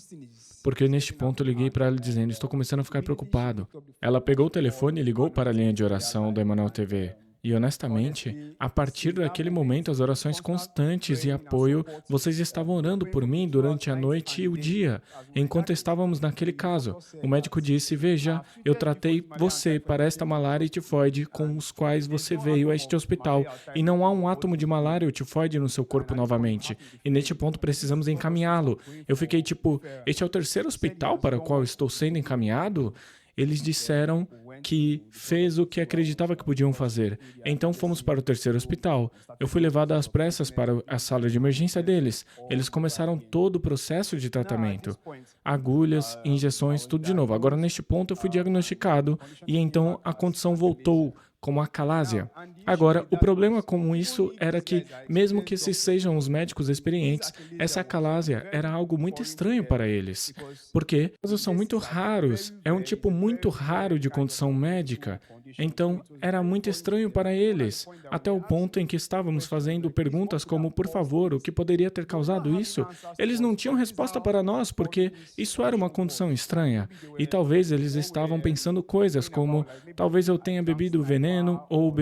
porque neste ponto eu liguei para ela dizendo: estou começando a ficar preocupado. Ela pegou o telefone e ligou para a linha de oração da Emmanuel TV. E honestamente, a partir daquele momento, as orações constantes e apoio, vocês estavam orando por mim durante a noite e o dia, enquanto estávamos naquele caso. O médico disse: veja, eu tratei você para esta malária e tifoide com os quais você veio a este hospital, e não há um átomo de malária ou tifoide no seu corpo novamente. E neste ponto precisamos encaminhá-lo. Eu fiquei tipo: este é o 3º hospital para o qual estou sendo encaminhado? Eles disseram que fez o que acreditava que podiam fazer. Então fomos para o 3º hospital. Eu fui levado às pressas para a sala de emergência deles. Eles começaram todo o processo de tratamento. Agulhas, injeções, tudo de novo. Agora, neste ponto, eu fui diagnosticado e então a condição voltou como acalásia. Agora, o problema com isso era que, mesmo que esses sejam os médicos experientes, essa acalásia era algo muito estranho para eles, porque casos são muito raros, é um tipo muito raro de condição médica, Então, era muito estranho para eles, até o ponto em que estávamos fazendo perguntas como, por favor, o que poderia ter causado isso? Eles não tinham resposta para nós, porque isso era uma condição estranha. E talvez eles estavam pensando coisas como, talvez eu tenha bebido veneno, ou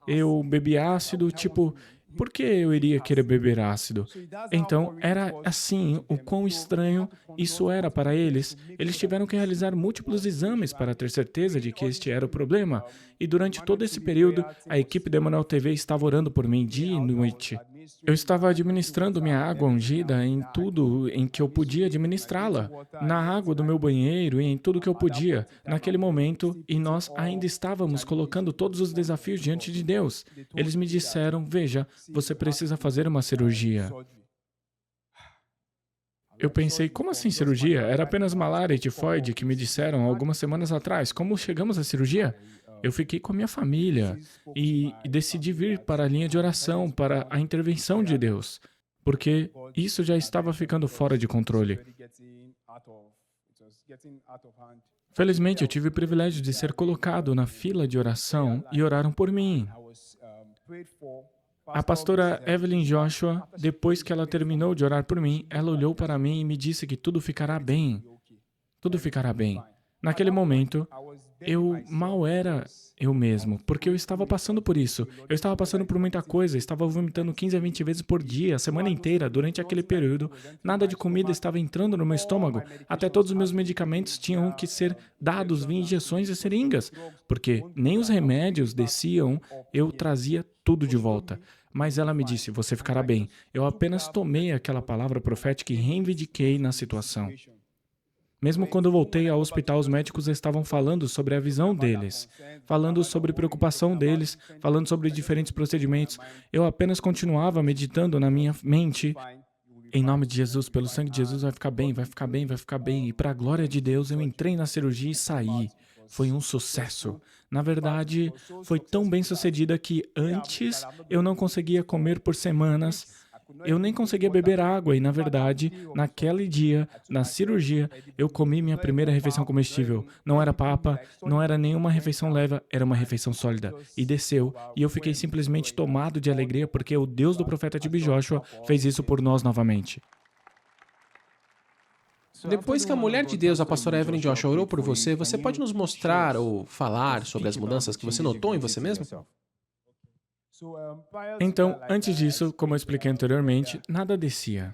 eu bebi ácido, tipo, por que eu iria querer beber ácido? Então, era assim o quão estranho isso era para eles. Eles tiveram que realizar múltiplos exames para ter certeza de que este era o problema. E durante todo esse período, a equipe da Emmanuel TV estava orando por mim dia e noite. Eu estava administrando minha água ungida em tudo em que eu podia administrá-la, na água do meu banheiro e em tudo que eu podia, naquele momento, e nós ainda estávamos colocando todos os desafios diante de Deus. Eles me disseram, veja, você precisa fazer uma cirurgia. Eu pensei, como assim cirurgia? Era apenas malária e tifoide que me disseram algumas semanas atrás. Como chegamos à cirurgia? Eu fiquei com a minha família e decidi vir para a linha de oração, para a intervenção de Deus, porque isso já estava ficando fora de controle. Felizmente, eu tive o privilégio de ser colocado na fila de oração e oraram por mim. A pastora Evelyn Joshua, depois que ela terminou de orar por mim, ela olhou para mim e me disse que tudo ficará bem. Tudo ficará bem. Naquele momento, eu mal era eu mesmo, porque eu estava passando por isso. Eu estava passando por muita coisa, estava vomitando 15 a 20 vezes por dia, a semana inteira, durante aquele período. Nada de comida estava entrando no meu estômago. Até todos os meus medicamentos tinham que ser dados via injeções e seringas, porque nem os remédios desciam, eu trazia tudo de volta. Mas ela me disse, você ficará bem. Eu apenas tomei aquela palavra profética e reivindiquei na situação. Mesmo quando eu voltei ao hospital, os médicos estavam falando sobre a visão deles, falando sobre preocupação deles, falando sobre diferentes procedimentos. Eu apenas continuava meditando na minha mente, em nome de Jesus, pelo sangue de Jesus, vai ficar bem, vai ficar bem, vai ficar bem. E para a glória de Deus, eu entrei na cirurgia e saí. Foi um sucesso. Na verdade, foi tão bem sucedida que antes eu não conseguia comer por semanas. Eu nem conseguia beber água e, na verdade, naquele dia, na cirurgia, eu comi minha primeira refeição comestível. Não era papa, não era nenhuma refeição leve, era uma refeição sólida. E desceu, e eu fiquei simplesmente tomado de alegria porque o Deus do profeta T.B. Joshua fez isso por nós novamente. Depois que a mulher de Deus, a pastora Evelyn Joshua, orou por você, você pode nos mostrar ou falar sobre as mudanças que você notou em você mesmo? Então, antes disso, como eu expliquei anteriormente, nada descia.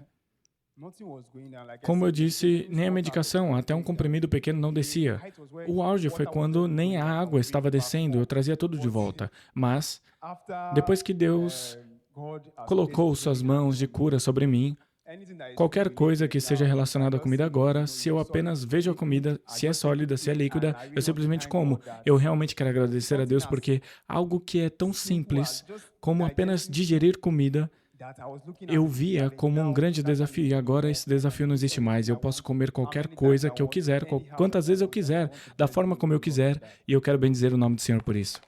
Como eu disse, nem a medicação, até um comprimido pequeno não descia. O auge foi quando nem a água estava descendo, eu trazia tudo de volta. Mas, depois que Deus colocou suas mãos de cura sobre mim, qualquer coisa que seja relacionada à comida agora, se eu apenas vejo a comida, se é sólida, se é líquida, eu simplesmente como. Eu realmente quero agradecer a Deus porque algo que é tão simples como apenas digerir comida, eu via como um grande desafio e agora esse desafio não existe mais. Eu posso comer qualquer coisa que eu quiser, quantas vezes eu quiser, da forma como eu quiser e eu quero bendizer o nome do Senhor por isso.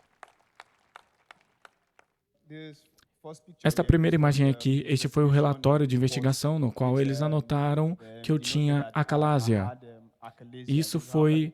Esta primeira imagem aqui, este foi o relatório de investigação no qual eles anotaram que eu tinha acalásia. Isso foi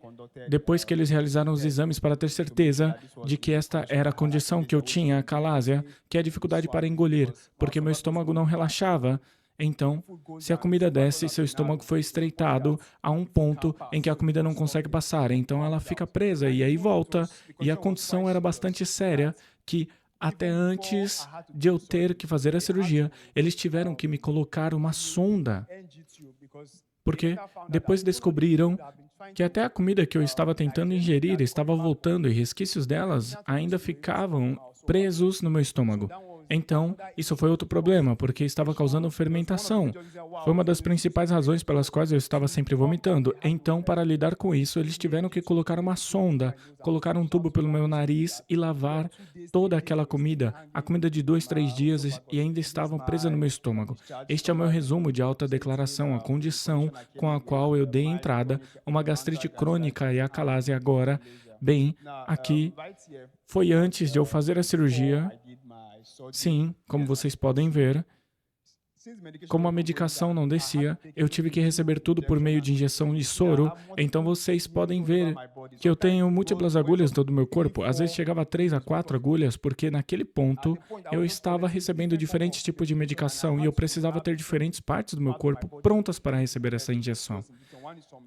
depois que eles realizaram os exames para ter certeza de que esta era a condição que eu tinha, acalásia, que é a dificuldade para engolir, porque meu estômago não relaxava. Então, se a comida desce, seu estômago foi estreitado a um ponto em que a comida não consegue passar, então ela fica presa e aí volta. E a condição era bastante séria que até antes de eu ter que fazer a cirurgia, eles tiveram que me colocar uma sonda, porque depois descobriram que até a comida que eu estava tentando ingerir estava voltando e resquícios delas ainda ficavam presos no meu estômago. Então, isso foi outro problema, porque estava causando fermentação. Foi uma das principais razões pelas quais eu estava sempre vomitando. Então, para lidar com isso, eles tiveram que colocar uma sonda, colocar um tubo pelo meu nariz e lavar toda aquela comida, a comida de 2, 3 dias, e ainda estavam presas no meu estômago. Este é o meu resumo de autodeclaração, a condição com a qual eu dei entrada, uma gastrite crônica e acalásia agora. Bem, aqui foi antes de eu fazer a cirurgia. Sim, como vocês podem ver, Como a medicação não descia, eu tive que receber tudo por meio de injeção de soro, então vocês podem ver que eu tenho múltiplas agulhas em todo o meu corpo. Às vezes chegava a 3 a 4 agulhas, porque naquele ponto eu estava recebendo diferentes tipos de medicação e eu precisava ter diferentes partes do meu corpo prontas para receber essa injeção.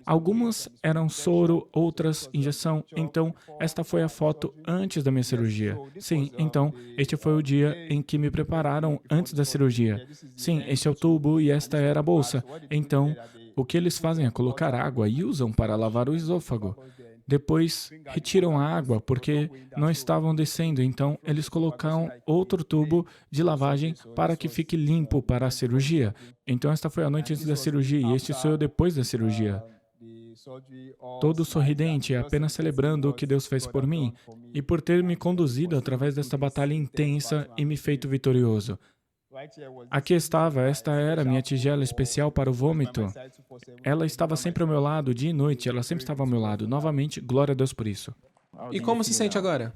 Algumas eram soro, outras injeção, então esta foi a foto antes da minha cirurgia. Sim, então este foi o dia em que me prepararam antes da cirurgia. Sim, este é o tubo e esta era a bolsa. Então, o que eles fazem é colocar água e usam para lavar o esôfago. Depois, retiram a água porque não estavam descendo, então eles colocam outro tubo de lavagem para que fique limpo para a cirurgia. Então, esta foi a noite antes da cirurgia e este sou eu depois da cirurgia. Todo sorridente, apenas celebrando o que Deus fez por mim e por ter me conduzido através desta batalha intensa e me feito vitorioso. Aqui estava, esta era minha tigela especial para o vômito. Ela estava sempre ao meu lado, dia e noite, ela sempre estava ao meu lado. Novamente, glória a Deus por isso. E como se sente agora?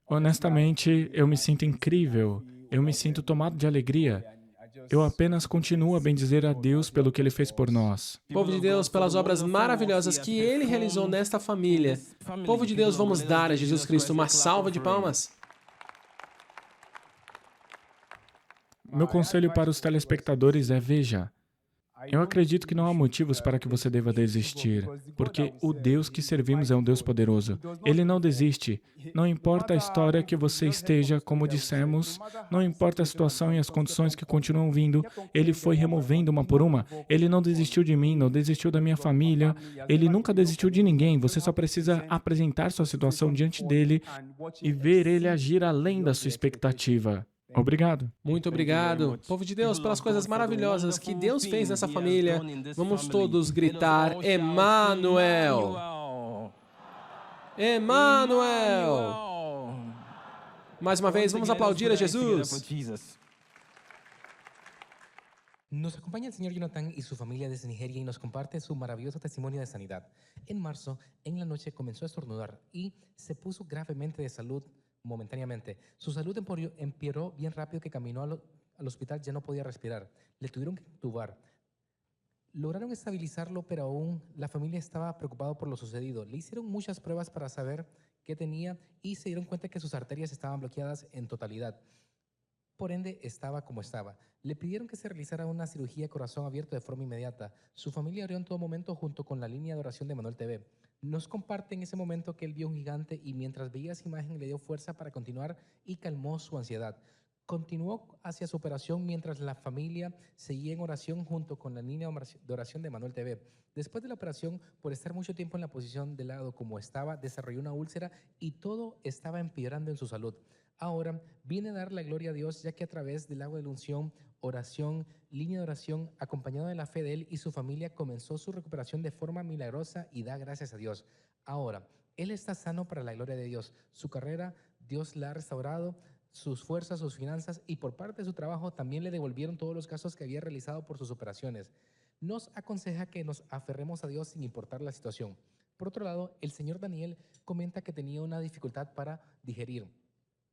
Honestamente, eu me sinto incrível. Eu me sinto tomado de alegria. Eu apenas continuo a bendizer a Deus pelo que Ele fez por nós. Povo de Deus, pelas obras maravilhosas que Ele realizou nesta família. Povo de Deus, vamos dar a Jesus Cristo uma salva de palmas. Meu conselho para os telespectadores é: veja, eu acredito que não há motivos para que você deva desistir, porque o Deus que servimos é um Deus poderoso. Ele não desiste. Não importa a história que você esteja, como dissemos, não importa a situação e as condições que continuam vindo, Ele foi removendo uma por uma. Ele não desistiu de mim, não desistiu da minha família, Ele nunca desistiu de ninguém. Você só precisa apresentar sua situação diante dele e ver Ele agir além da sua expectativa. Obrigado. Muito obrigado, povo de Deus, pelas coisas maravilhosas que Deus fez nessa família. Vamos todos gritar: Emmanuel! Emmanuel! Mais uma vez, vamos aplaudir a Jesus. Nos acompaña el señor Jonathan y su familia desde Nigeria y nos comparte su maravilloso testimonio de sanidad. En marzo, en la noche comenzó a estornudar y se puso gravemente de salud momentáneamente. Su salud empeoró bien rápido que caminó al hospital, ya no podía respirar. Le tuvieron que intubar. Lograron estabilizarlo, pero aún la familia estaba preocupada por lo sucedido. Le hicieron muchas pruebas para saber qué tenía y se dieron cuenta que sus arterias estaban bloqueadas en totalidad. Por ende, estaba como estaba. Le pidieron que se realizara una cirugía de corazón abierto de forma inmediata. Su familia oró en todo momento junto con la línea de oración de Manuel TV. Nos comparte en ese momento que él vio un gigante y mientras veía esa imagen le dio fuerza para continuar y calmó su ansiedad. Continuó hacia su operación mientras la familia seguía en oración junto con la línea de oración de Manuel TV. Después de la operación, por estar mucho tiempo en la posición de lado como estaba, desarrolló una úlcera y todo estaba empeorando en su salud. Ahora viene a dar la gloria a Dios, ya que a través del agua de la unción, oración, línea de oración, acompañado de la fe de él y su familia, comenzó su recuperación de forma milagrosa y da gracias a Dios. Ahora, él está sano para la gloria de Dios. Su carrera, Dios la ha restaurado, sus fuerzas, sus finanzas y por parte de su trabajo también le devolvieron todos los gastos que había realizado por sus operaciones. Nos aconseja que nos aferremos a Dios sin importar la situación. Por otro lado, el señor Daniel comenta que tenía una dificultad para digerir.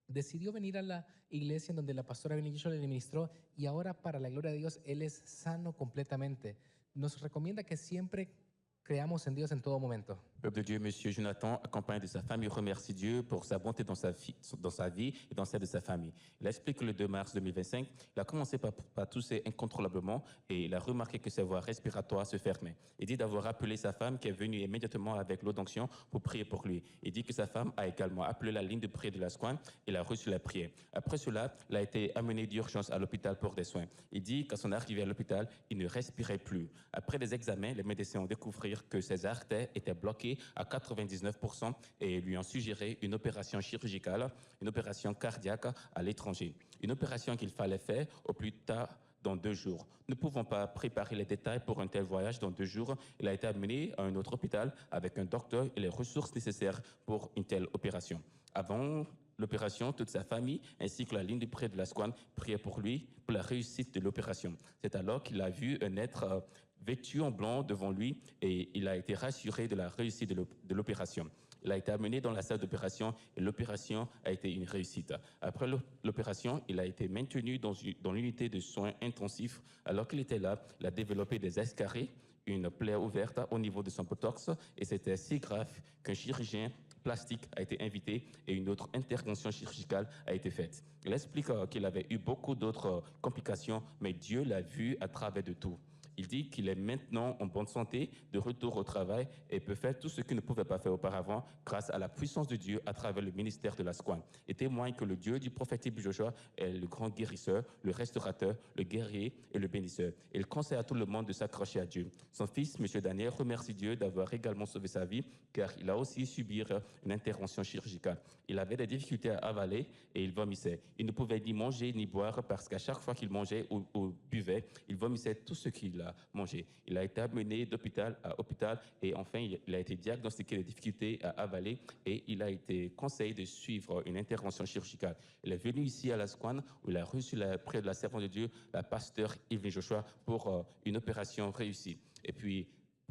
Decidió venir a la iglesia en donde la pastora Benillo le ministró y ahora, para la gloria de Dios, él es sano completamente. Nos recomienda que siempre creamos en Dios en todo momento. Peuple de Dieu, Monsieur Jonathan, accompagné de sa femme, il remercie Dieu pour sa bonté dans sa vie et dans celle de sa famille. Il explique que le 2 mars 2025, il a commencé par tousser incontrôlablement et il a remarqué que ses voies respiratoires se fermaient. Il dit d'avoir appelé sa femme qui est venue immédiatement avec l'eau d'onction pour prier pour lui. Il dit que sa femme a également appelé la ligne de prière de la SQUAN et il a reçu la prière. Après cela, il a été amené d'urgence à l'hôpital pour des soins. Il dit qu'à son arrivée à l'hôpital, il ne respirait plus. Après des examens, les médecins ont découvert que ses artères étaient bloquées à 99% et lui ont suggéré une opération chirurgicale, une opération cardiaque à l'étranger. Une opération qu'il fallait faire au plus tard dans 2 jours. Ne pouvant pas préparer les détails pour un tel voyage dans 2 jours, il a été amené à un autre hôpital avec un docteur et les ressources nécessaires pour une telle opération. Avant l'opération, toute sa famille ainsi que la ligne de prière de la SQUAN priaient pour lui pour la réussite de l'opération. C'est alors qu'il a vu un être vêtu en blanc devant lui et il a été rassuré de la réussite de l'opération. Il a été amené dans la salle d'opération et l'opération a été une réussite. Après l'opération, il a été maintenu dans l'unité de soins intensifs. Alors qu'il était là, il a développé des escarrés, une plaie ouverte au niveau de son botox et c'était si grave qu'un chirurgien plastique a été invité et une autre intervention chirurgicale a été faite. Il explique qu'il avait eu beaucoup d'autres complications, mais Dieu l'a vu à travers de tout. Il dit qu'il est maintenant en bonne santé, de retour au travail et peut faire tout ce qu'il ne pouvait pas faire auparavant grâce à la puissance de Dieu à travers le ministère de la Squan. Et témoigne que le Dieu du prophète Ibi Joshua est le grand guérisseur, le restaurateur, le guerrier et le bénisseur. Il conseille à tout le monde de s'accrocher à Dieu. Son fils, M. Daniel, remercie Dieu d'avoir également sauvé sa vie car il a aussi subi une intervention chirurgicale. Il avait des difficultés à avaler et il vomissait. Il ne pouvait ni manger ni boire parce qu'à chaque fois qu'il mangeait ou buvait, il vomissait tout ce qu'il a mangé. Il a été amené d'hôpital à hôpital et enfin il a été diagnostiqué de difficultés à avaler et il a été conseillé de suivre une intervention chirurgicale. Il est venu ici à la Squan où il a reçu près de la servante de Dieu, la pasteur Yves Joshua, pour une opération réussie. Et puis,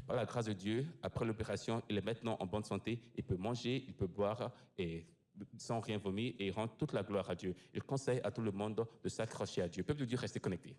par la grâce de Dieu, après l'opération, il est maintenant en bonne santé, il peut manger, il peut boire et sans rien vomir et rendre toute la gloire à Dieu. Il conseille à tout le monde de s'accrocher à Dieu. Peuple de Dieu, restez connectés.